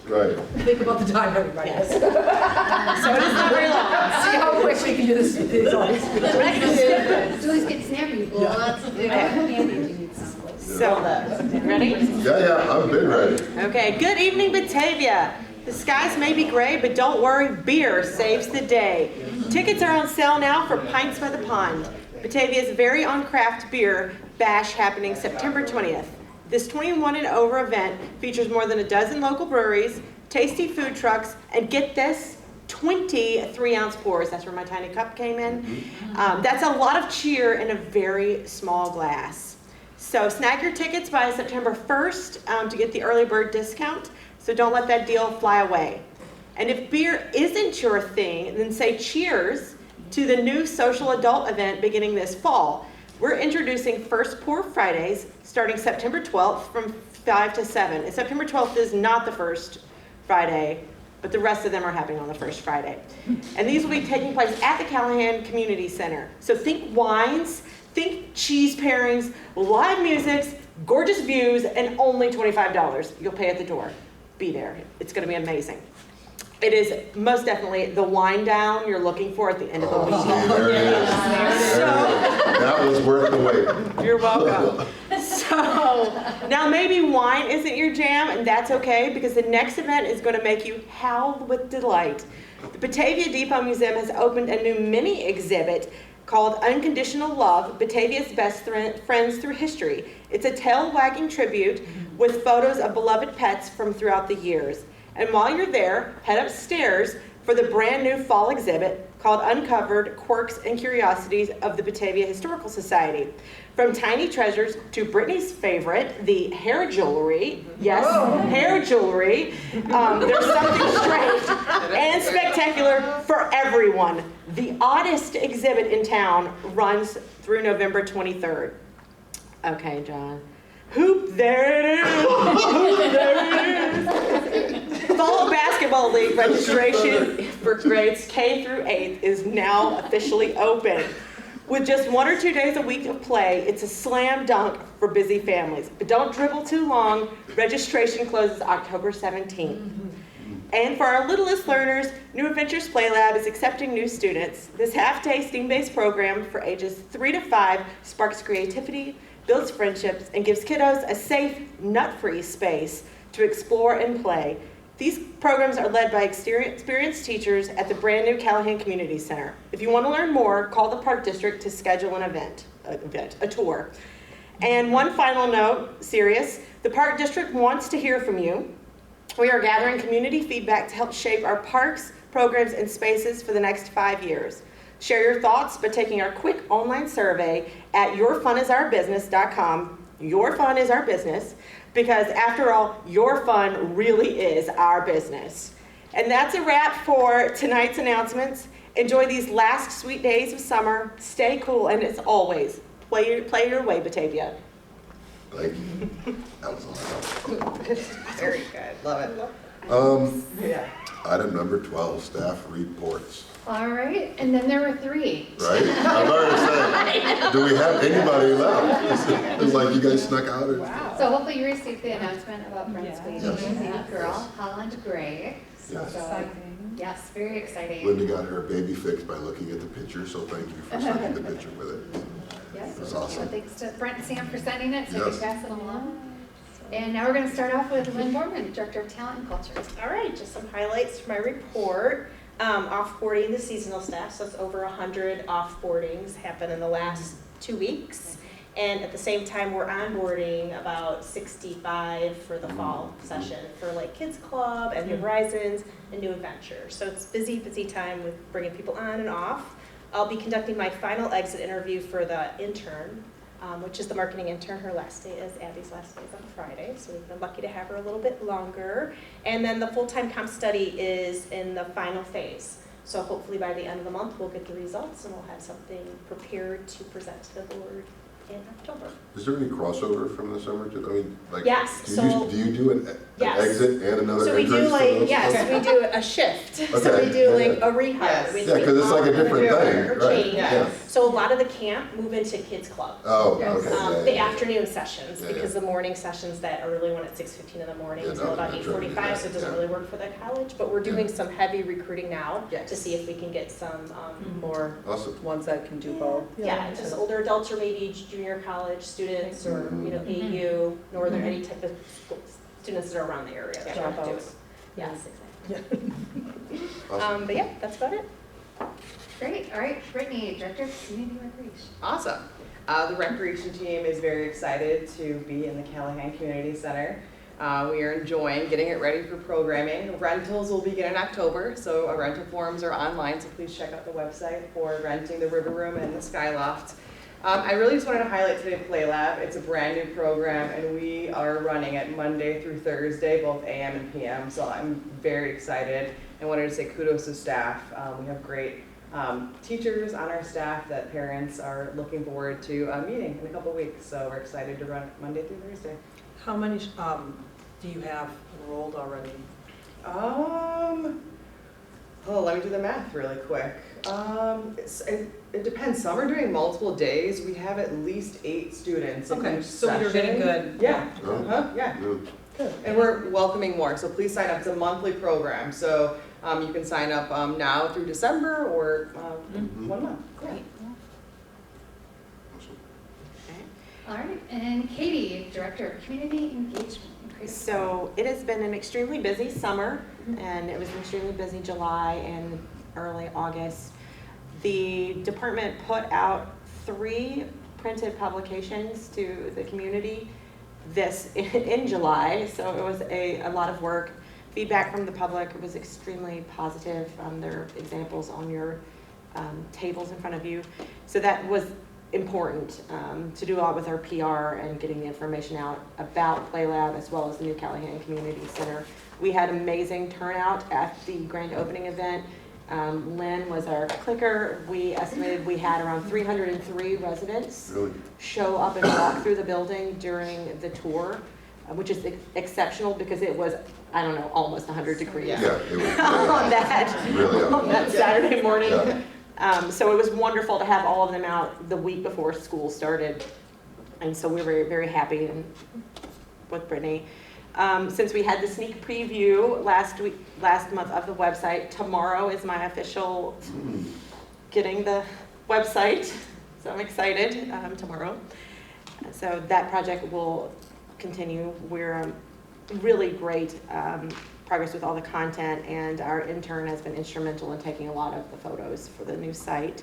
Right. Think about the time, everybody. Yes. So it is not very long. See how quick we can do this. Julie's getting snappy. So, ready? Yeah, I've been ready. Okay, good evening, Batavia. The skies may be gray, but don't worry, beer saves the day. Tickets are on sale now for Pints by the Pond, Batavia's very own craft beer bash happening September 20th. This 21 and over event features more than a dozen local breweries, tasty food trucks, and get this, 20 3-ounce pours. That's where my tiny cup came in. That's a lot of cheer in a very small glass. So snag your tickets by September 1st to get the early bird discount. So don't let that deal fly away. And if beer isn't your thing, then say cheers to the new social adult event beginning this fall. We're introducing First Pour Fridays starting September 12th from 5 to 7. And September 12th is not the first Friday, but the rest of them are happening on the first Friday. And these will be taking place at the Callahan Community Center. So think wines, think cheese pairings, live music, gorgeous views, and only $25. You'll pay at the door. Be there. It's going to be amazing. It is most definitely the wind down you're looking for at the end of the weekend. There it is. That was worth the wait. You're welcome. So now maybe wine isn't your jam, and that's okay, because the next event is going to make you howl with delight. The Batavia Depot Museum has opened a new mini exhibit called Unconditional Love, Batavia's Best Friends Through History. It's a tail-wagging tribute with photos of beloved pets from throughout the years. And while you're there, head upstairs for the brand new fall exhibit called Uncovered Quirks and Curiosities of the Batavia Historical Society. From tiny treasures to Brittany's favorite, the hair jewelry. Yes, hair jewelry. There's something strange and spectacular for everyone. The oddest exhibit in town runs through November 23rd. Okay, John. Hoop, there it is. Hoop, there it is. Fall Basketball League registration for grades K through 8th is now officially open. With just 1 or 2 days a week of play, it's a slam dunk for busy families. But don't dribble too long. Registration closes October 17th. And for our littlest learners, New Adventures Play Lab is accepting new students. This half-day STEAM-based program for ages 3 to 5 sparks creativity, builds friendships, and gives kiddos a safe, nut-free space to explore and play. These programs are led by experienced teachers at the brand new Callahan Community Center. If you want to learn more, call the Park District to schedule an a tour. And one final note, serious, the Park District wants to hear from you. We are gathering community feedback to help shape our parks, programs, and spaces for the next 5 years. Share your thoughts by taking our quick online survey at yourfunisOurbusiness.com. Your fun is our business, because after all, your fun really is our business. And that's a wrap for tonight's announcements. Enjoy these last sweet days of summer. Stay cool, and as always, play your way, Batavia. Thank you. That was awesome. Very good, love it. Yeah. Item number 12, staff reports. All right, and then there were 3. Right? I'm about to say, do we have anybody left? It's like you guys snuck out. Or... Wow. So hopefully you received the announcement about Brent's baby, baby girl, Holland Gray. Yes. So, yes, very exciting. Linda got her baby fixed by looking at the picture, so thank you for sending the picture with it. Yes. It was awesome. So thanks to Brent and Sam for sending it, so Yes. we can pass it along. And now we're going to start off with Lynn Borman, Director of Talent and Culture. All right, just some highlights from my report. Offboarding the seasonal staff, so it's over 100 offboardings happened in the last 2 weeks. And at the same time, we're onboarding about 65 for the fall session for like Kids Club and New Horizons and New Adventures. So it's busy, busy time with bringing people on and off. I'll be conducting my final exit interview for the intern, which is the marketing intern. Her last day is Abby's last day is on Friday, so we've been lucky to have her a little bit longer. And then the full-time comp study is in the final phase. So hopefully by the end of the month, we'll get the results and we'll have something prepared to present to the board in October. Is there any crossover from the summer to, I mean, like, Yes, do you do an Yes. exit and another So we entrance do for like, those? yes, we do a shift. So Okay. we do like Yeah. a rehire. Yes. with Yeah, 'cause it's like a different thing, or right, change. yeah. So a lot of the camp move into Kids Club. Oh, okay. Yeah, The yeah. afternoon sessions, Yeah, because the morning sessions that are really one at 6:15 in the morning Yeah, until no, about that's 8:45, right, so it doesn't yeah. really work for the college. But we're doing some heavy recruiting now Yes. to see if we can get some More Awesome. ones that can do both. yeah, just older adults or maybe junior college students or, AU, northern, any type of students that are around the area that want to do it. Dropouts. Yes, exactly. Awesome. But yeah, that's about it. Great. All right, Brittany, Director of Community Recreation. Awesome. The recreation team is very excited to be in the Callahan Community Center. We are enjoying getting it ready for programming. Rentals will begin in October, so our rental forms are online, so please check out the website for renting the River Room and the Skyloft. I really just wanted to highlight today Play Lab. It's a brand new program, and we are running it Monday through Thursday, both AM and PM, so I'm very excited. I wanted to say kudos to staff. We have great teachers on our staff that parents are looking forward to meeting in a couple weeks, so we're excited to run it Monday through Thursday. How many do you have enrolled already? Let me do the math really quick. It depends. Some are doing multiple days. We have at least 8 students in Okay, each so session. you're getting good. Yeah. Oh. Yeah. Yeah. And we're welcoming more. So please sign up. It's a monthly program. So you can sign up now through December or 1 month. Yeah. All right, and Katie, Director of Community Engagement. So it has been an extremely busy summer, and it was an extremely busy July and early August. The department put out 3 printed publications to the community in July, so it was a lot of work. Feedback from the public was extremely positive. There are examples on your tables in front of you. So that was important to do a lot with our PR and getting the information out about Play Lab as well as the new Callahan Community Center. We had amazing turnout at the grand opening event. Lynn was our clicker. We estimated we had around 303 residents show up and walk through the building during the tour, which is exceptional because it was, I don't know, almost 100 degrees Yeah, it was on that really on that Saturday morning. Yeah. So it was wonderful to have all of them out the week before school started. And so we were very, very happy with Brittany. Since we had the sneak preview last month of the website, tomorrow is my official getting the website. So I'm excited tomorrow. So that project will continue. We're really great progress with all the content, and our intern has been instrumental in taking a lot of the photos for the new site.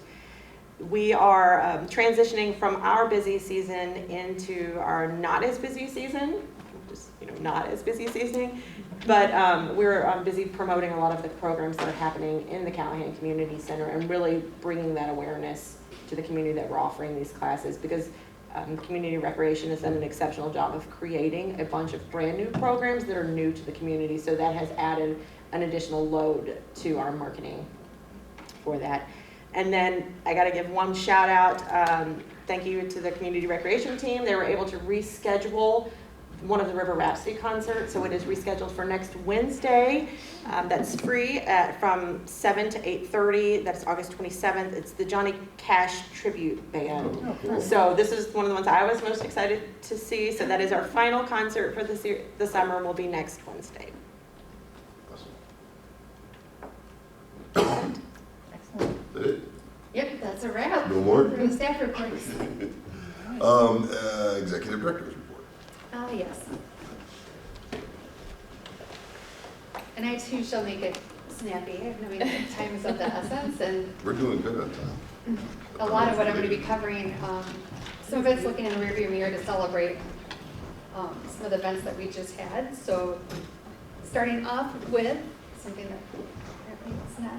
We are transitioning from our busy season into our not as busy season, just not as busy season, but we're busy promoting a lot of the programs that are happening in the Callahan Community Center and really bringing that awareness to the community that we're offering these classes, because community recreation has done an exceptional job of creating a bunch of brand new programs that are new to the community, so that has added an additional load to our marketing for that. And then I got to give one shout out, thank you to the community recreation team. They were able to reschedule one of the River Rhapsody concerts, so it is rescheduled for next Wednesday. That's free from 7 to 8:30. That's August 27th. It's the Johnny Cash Tribute Band. Oh, cool. So this is one of the ones I was most excited to see. So that is our final concert for the summer. Will be next Wednesday. Awesome. That it? Yep, that's a wrap. No more? For the staff reports. Executive Director's report. Ah, yes. And I too shall make it snappy, knowing that time is of the essence, and We're doing good on time. a lot of what I'm going to be covering, some of it's looking in the rearview mirror to celebrate some of the events that we just had. So starting off with something that apparently it's not.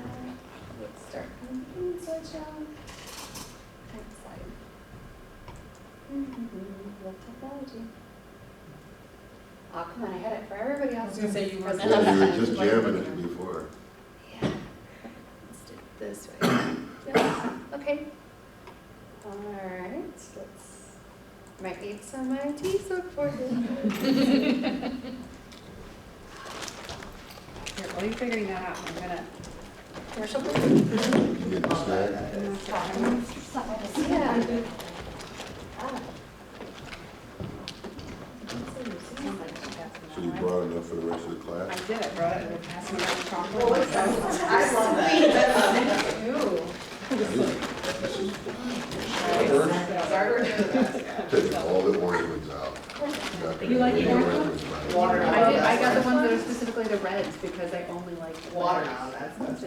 Let's start from the slideshow. Next slide. Love technology. Oh, come on, I had it for everybody else. I was gonna say you were- Yeah, you were just jamming it before. Yeah. Let's do it this way. Yep. Okay. All right. Might need some IT support. Here, while you're figuring that out, I'm gonna. Commercial break? You get the snack? Yeah. So you brought enough for the rest of the class? I did, I brought it, and passed me that chocolate. I love that. Taking all the orange ones out. You like the orange ones? Water. I got the ones that are specifically the reds because I only like Watermelon, that's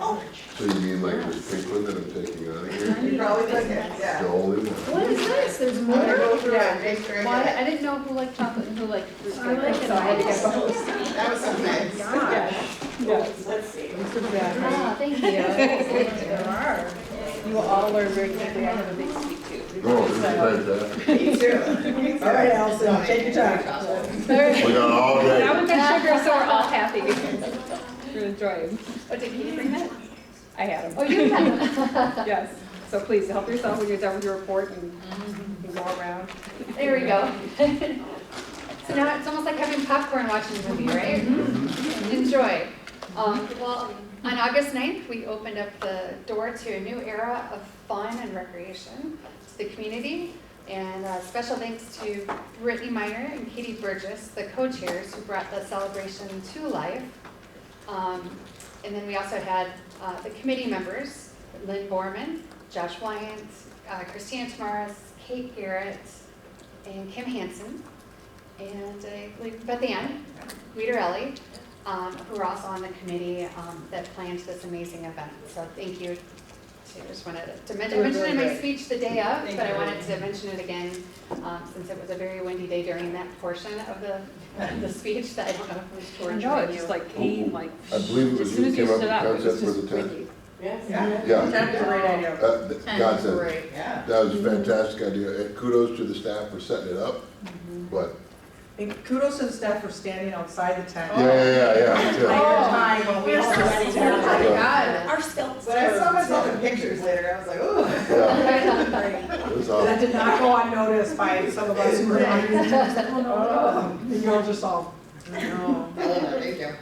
Oh, So you mean like this pink one that I'm taking out of here? you probably took it, The yeah. only one? What is this? There's more? I'm gonna go through it, make sure I Well, get I didn't know who liked chocolate and who liked fruit I cake, like so I had to get both. it. That was so nice. Yes. Let's see. Ah, thank you. There are. You will all learn very quickly. I have a big sweet tooth. Oh, this is fantastic. Me too. All right, Allison, take your time. We got all day. Now we've got sugar, so we're all happy. We're enjoying. Oh, did you bring that? I had them. Oh, you had them? Yes. So please help yourself when you're done with your report and go around. There we go. So now it's almost like having popcorn watching a movie, right? Enjoy. Well, on August 9th, we opened up the door to a new era of fun and recreation to the community. And special thanks to Brittany Miner and Katie Burgess, the co-chairs, who brought the celebration to life. And then we also had the committee members, Lynn Borman, Josh Wyant, Christina Tamaris, Kate Garrett, and Kim Hansen, and I believe Beth Ann Guidarelli, who are also on the committee that planned this amazing event. So thank you. I just wanted to mention, I mentioned it in my speech the day of, but I wanted to mention it again since it was a very windy day during that portion of the speech that I don't know if it was towards No, it just like came like. I believe it was as soon you as came up with stood the up, it was concept for just the tent. windy. Yeah. Yeah. That's a great idea. God said, Great, yeah. that was a fantastic idea. And kudos to the staff for setting it up, but And kudos to the staff for standing outside the tent. yeah. Entire time while we all were sitting there. Oh my God. Our skills. But I saw myself in pictures later, I was like, ooh. It was That awesome. did not go unnoticed by some of us who were under the tent. The girls just all, no. Thank you.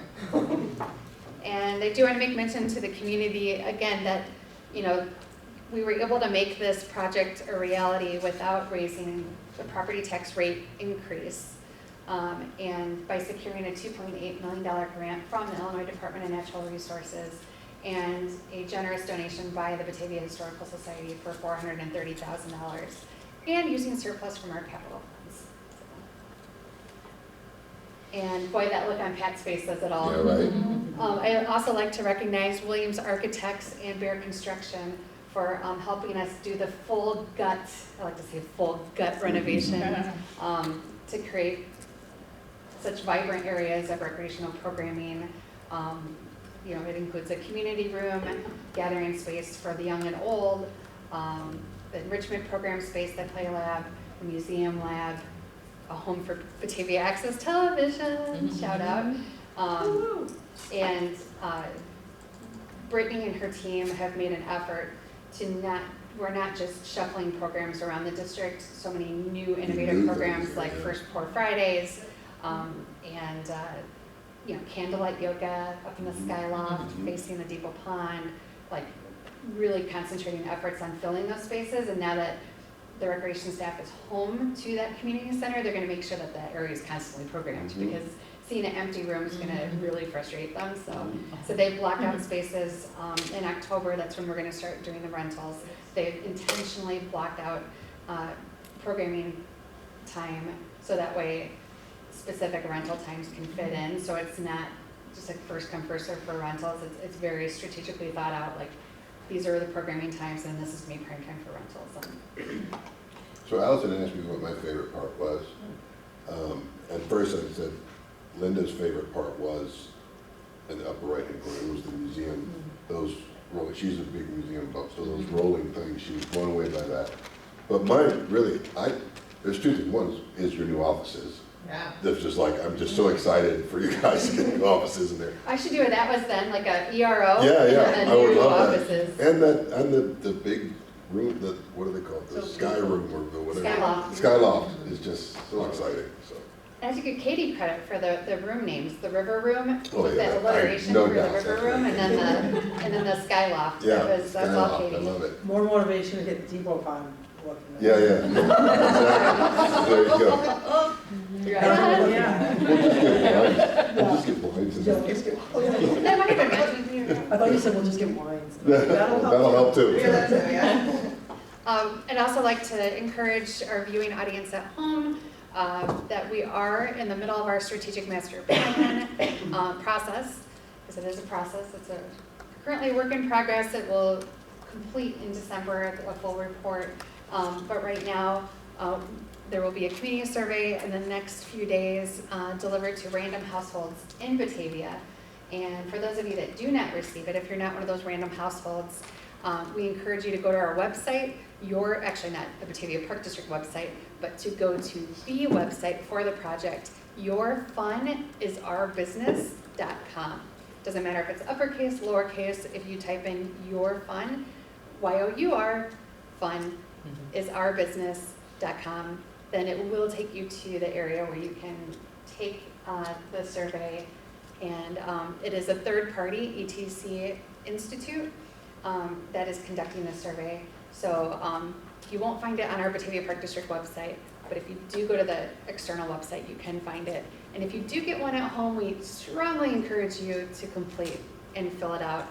And I do want to make mention to the community again that you know, we were able to make this project a reality without raising the property tax rate increase. And by securing a $2.8 million grant from the Illinois Department of Natural Resources and a generous donation by the Batavia Historical Society for $430,000, and using surplus from our capital funds. And boy, that look on Pat's face says it all. Yeah, right. I'd also like to recognize Williams Architects and Bear Construction for helping us do the full gut, I like to say full gut renovation, to create such vibrant areas of recreational programming. You know, it includes a community room, gathering space for the young and old, the enrichment program space, the play lab, the museum lab, a home for Batavia Access Television, shout out. And Brittany and her team have made an effort to we're not just shuffling programs around the district, so many new innovative programs like First Pour Fridays, and you know, candlelight yoga up in the skyloft, facing the depot pond, like really concentrating efforts on filling those spaces. And now that the recreation staff is home to that community center, they're going to make sure that that area is constantly programmed, because seeing an empty room is going to really frustrate them. So they've blocked out spaces in October. That's when we're going to start doing the rentals. They've intentionally blocked out programming time so that way specific rental times can fit in. So it's not just like first come first serve for rentals. It's very strategically thought out. Like these are the programming times, and this is going to be prime time for rentals. So Allison asked me what my favorite part was. At first I said Linda's favorite part was in the upper right-hand corner. It was the museum. Those rolling, she's a big museum buff, so those rolling things, she was blown away by that. But mine, really, there's two things. One is your new offices. Yeah. That's just like, I'm just so excited for you guys to get new offices in there. I should do it. That was then like a ERO. Yeah, and I would new love offices. that. And the big room, what do they call it? The sky room or whatever. Skyloft. Skyloft is just so exciting. So. I have to give Katie credit for the room names. The River Room, Oh, with yeah, that alliteration no for doubt, the River that's Room, right. and then the Skyloft. Yeah, That's all Skyloft, Katie. I love it. More motivation to get the depot pond looking. Yeah. Exactly. There you go. Yeah. We'll just get blinds. Yeah, we'll just get- That might have been mentioned here. I thought you said we'll just get wines. That'll help too. I'd also like to encourage our viewing audience at home that we are in the middle of our strategic master plan process, because it is a process. It's currently a work in progress. It will complete in December, a full report. But right now, there will be a community survey in the next few days delivered to random households in Batavia. And for those of you that do not receive it, if you're not one of those random households, we encourage you to go to our website, actually not the Batavia Park District website, but to go to the website for the project, yourfunisOurbusiness.com. Doesn't matter if it's uppercase, lowercase, if you type in your fun, Y-O-U-R, fun, is ourbusiness.com, then it will take you to the area where you can take the survey. And it is a third-party ETC institute that is conducting the survey. So you won't find it on our Batavia Park District website, but if you do go to the external website, you can find it. And if you do get one at home, we strongly encourage you to complete and fill it out.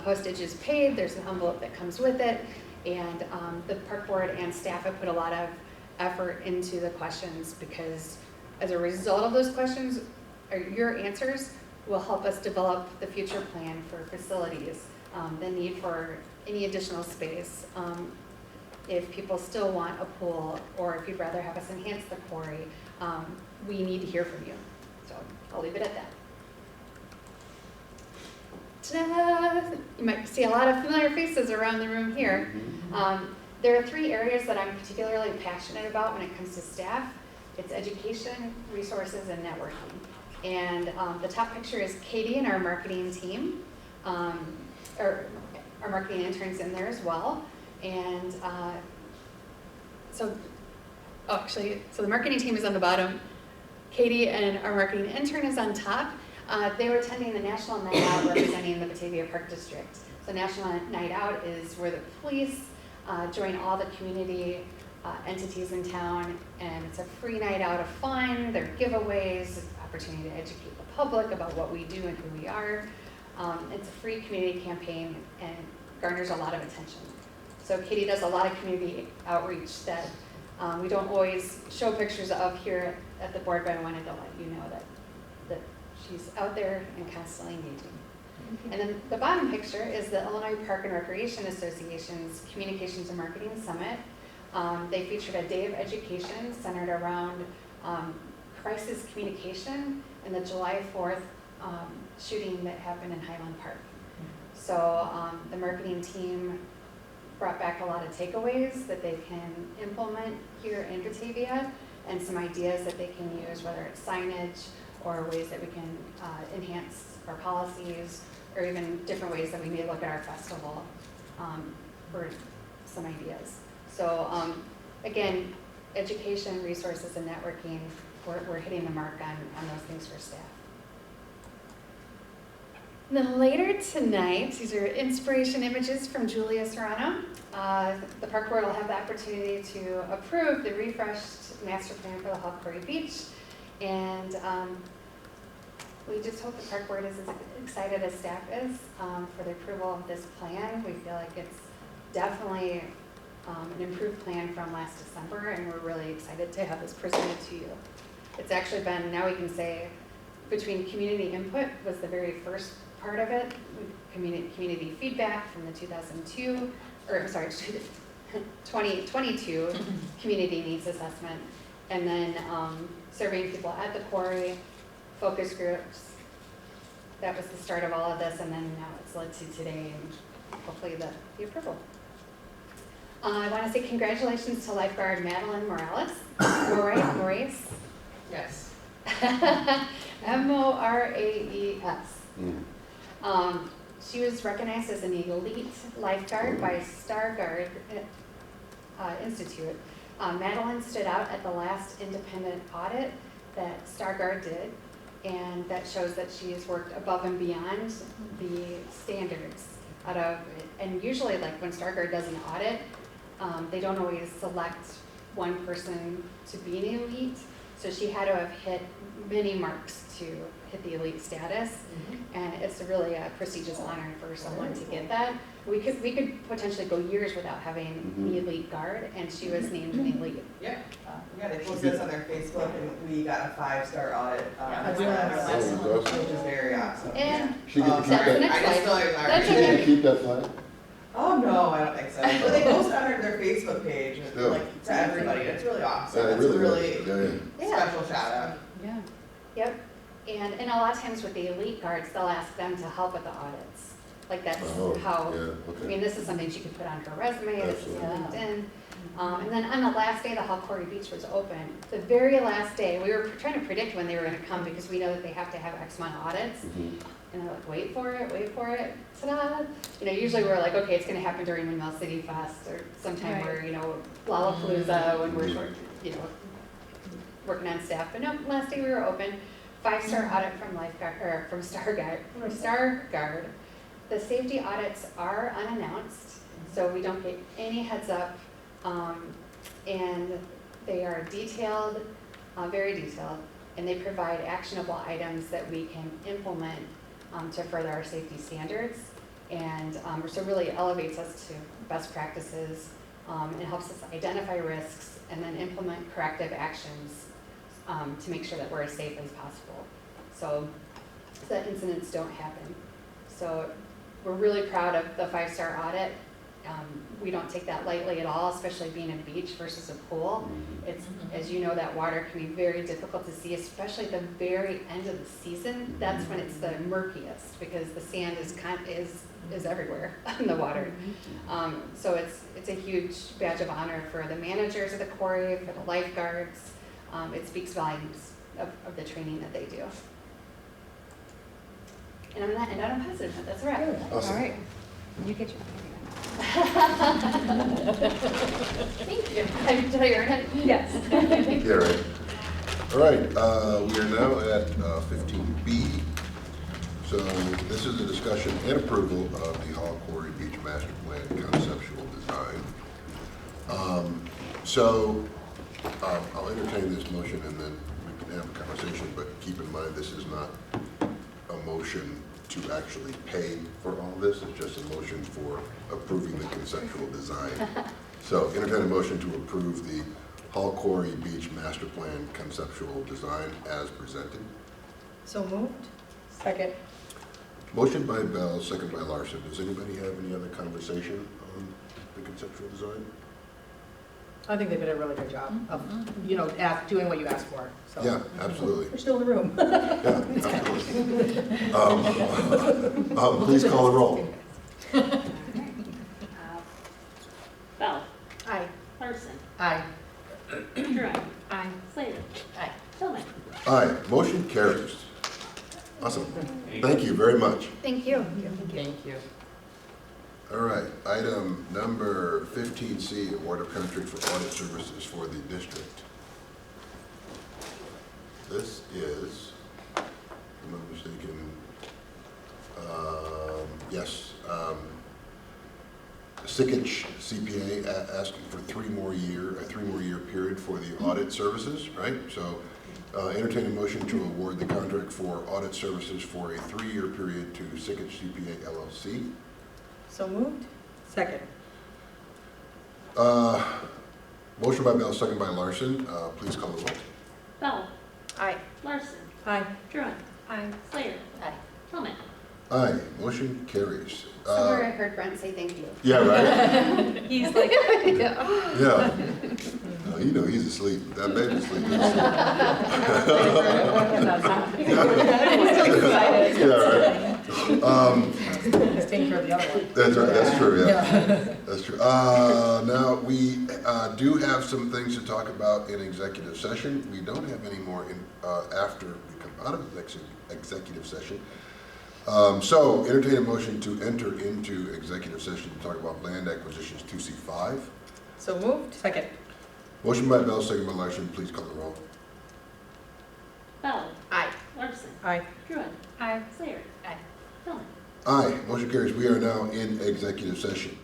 Postage is paid, there's an envelope that comes with it, and the park board and staff have put a lot of effort into the questions, because as a result of those questions, or your answers will help us develop the future plan for facilities, the need for any additional space, if people still want a pool, or if you'd rather have us enhance the quarry, we need to hear from you. So I'll leave it at that. Ta-da! You might see a lot of familiar faces around the room here. There are three areas that I'm particularly passionate about when it comes to staff. It's education, resources, and networking. And the top picture is Katie and our marketing team, or our marketing interns in there as well. And so the marketing team is on the bottom. Katie and our marketing intern is on top. They were attending the National Night Out representing the Batavia Park District. So National Night Out is where the police join all the community entities in town, and it's a free night out of fun. There are giveaways, opportunity to educate the public about what we do and who we are. It's a free community campaign and garners a lot of attention. So Katie does a lot of community outreach that we don't always show pictures of here at the board, but I wanted to let you know that she's out there and constantly engaging. And then the bottom picture is the Illinois Park and Recreation Association's Communications and Marketing Summit. They featured a day of education centered around crisis communication and the July 4th shooting that happened in Highland Park. So the marketing team brought back a lot of takeaways that they can implement here in Batavia and some ideas that they can use, whether it's signage or ways that we can enhance our policies, or even different ways that we may look at our festival for some ideas. So again, education, resources, and networking, we're hitting the mark on those things for staff. And then later tonight, these are inspiration images from Julia Serrano. The Park Board will have the opportunity to approve the refreshed master plan for the Hall Quarry Beach. And we just hope the Park Board is as excited as staff is for the approval of this plan. We feel like it's definitely an improved plan from last December, and we're really excited to have this presented to you. It's actually been, now we can say, between community input was the very first part of it, community feedback from the 2022 community needs assessment, and then surveying people at the quarry, focus groups. That was the start of all of this, and then now it's led to today and hopefully the approval. I want to say congratulations to lifeguard Madeline Morales. Moraes? Yes. Moraes. She was recognized as an elite lifeguard by Starguard Institute. Madeline stood out at the last independent audit that Starguard did, and that shows that she has worked above and beyond the standards and usually like when Starguard does an audit, they don't always select one person to be an elite. So she had to have hit many marks to hit the elite status, and it's really a prestigious honor for someone to get that. We could potentially go years without having the elite guard, and she was named an elite. Yeah, they posted this on their Facebook, and we got a 5-star audit, which is very awesome. And She gets to keep that. I just feel like She gets to keep that flag. Oh, no, I don't think so. But they post it on their Facebook page, and like to everybody. It's really awesome. Yeah, It's a really Yeah. special shout out. Yeah. Yep. And a lot of times with the elite guards, they'll ask them to help with the audits. Like that's how, I mean, this is something she could put on her resume, this is her LinkedIn. And then on the last day the Hall Quarry Beach was open, the very last day, we were trying to predict when they were gonna come because we know that they have to have X amount of audits. And they're like, wait for it, ta-da. You know, usually we're like, okay, it's gonna happen during Windmill City Fest or sometime where, you know, Lollapalooza when we're short, you know, working on staff. But no, last day we were open, 5-star audit from from Starguard. The safety audits are unannounced, so we don't get any heads up, and they are detailed, very detailed, and they provide actionable items that we can implement to further our safety standards, and so really elevates us to best practices. It helps us identify risks and then implement corrective actions to make sure that we're as safe as possible, so that incidents don't happen. So we're really proud of the 5-star audit. We don't take that lightly at all, especially being a beach versus a pool. It's, as you know, that water can be very difficult to see, especially at the very end of the season. That's when it's the murkiest because the sand is everywhere in the water. So it's a huge badge of honor for the managers of the quarry, for the lifeguards. It speaks volumes of the training that they do. And I'm not, and on a positive note, that's a wrap. Awesome. All right, you get your. Thank you. Did I earn it? Yes. Yeah, right. All right, we are now at 15B. So this is a discussion and approval of the Hall Quarry Beach Master Plan conceptual design. I'll entertain this motion and then we can have a conversation, but keep in mind this is not a motion to actually pay for all this. It's just a motion for approving the conceptual design. So entertain a motion to approve the Hall Quarry Beach Master Plan conceptual design as presented. So moved. Second. Motion by Bell, second by Larson. Does anybody have any other conversation on the conceptual design? I think they did a really good job of, doing what you asked for, so. Yeah, absolutely. We're still in the room. Yeah, absolutely. Please call the roll. Bell. Aye. Larson. Aye. Druin. Aye. Slater. Aye. Tillman. Aye, motion carries. Awesome. Thank you very much. Thank you. Thank you. All right, item number 15C, award of contract for audit services for the district. This is, if I'm not mistaken, yes, Sikich CPA asking for a 3-more-year period for the audit services, right? So entertain a motion to award the contract for audit services for a 3-year period to Sikich CPA LLC. So moved. Second. Motion by Bell, second by Larson. Please call the roll. Bell. Aye. Larson. Aye. Druin. Aye. Slater. Aye. Tillman. Aye, motion carries. Somewhere I heard Brent say thank you. Yeah, right? He's like, yeah. Yeah. You know he's asleep. That baby's asleep. He's taking care of the other one. That's right, that's true, yeah. That's true. Now, we do have some things to talk about in executive session. We don't have any more after we come out of executive session. So, entertain a motion to enter into executive session to talk about land acquisitions 2C5. So moved. Second. Motion by Bell, second by Larson. Please call the roll. Bell. Aye. Larson. Aye. Druin. Aye. Slater. Aye. Tillman. Aye, motion carries. We are now in executive session.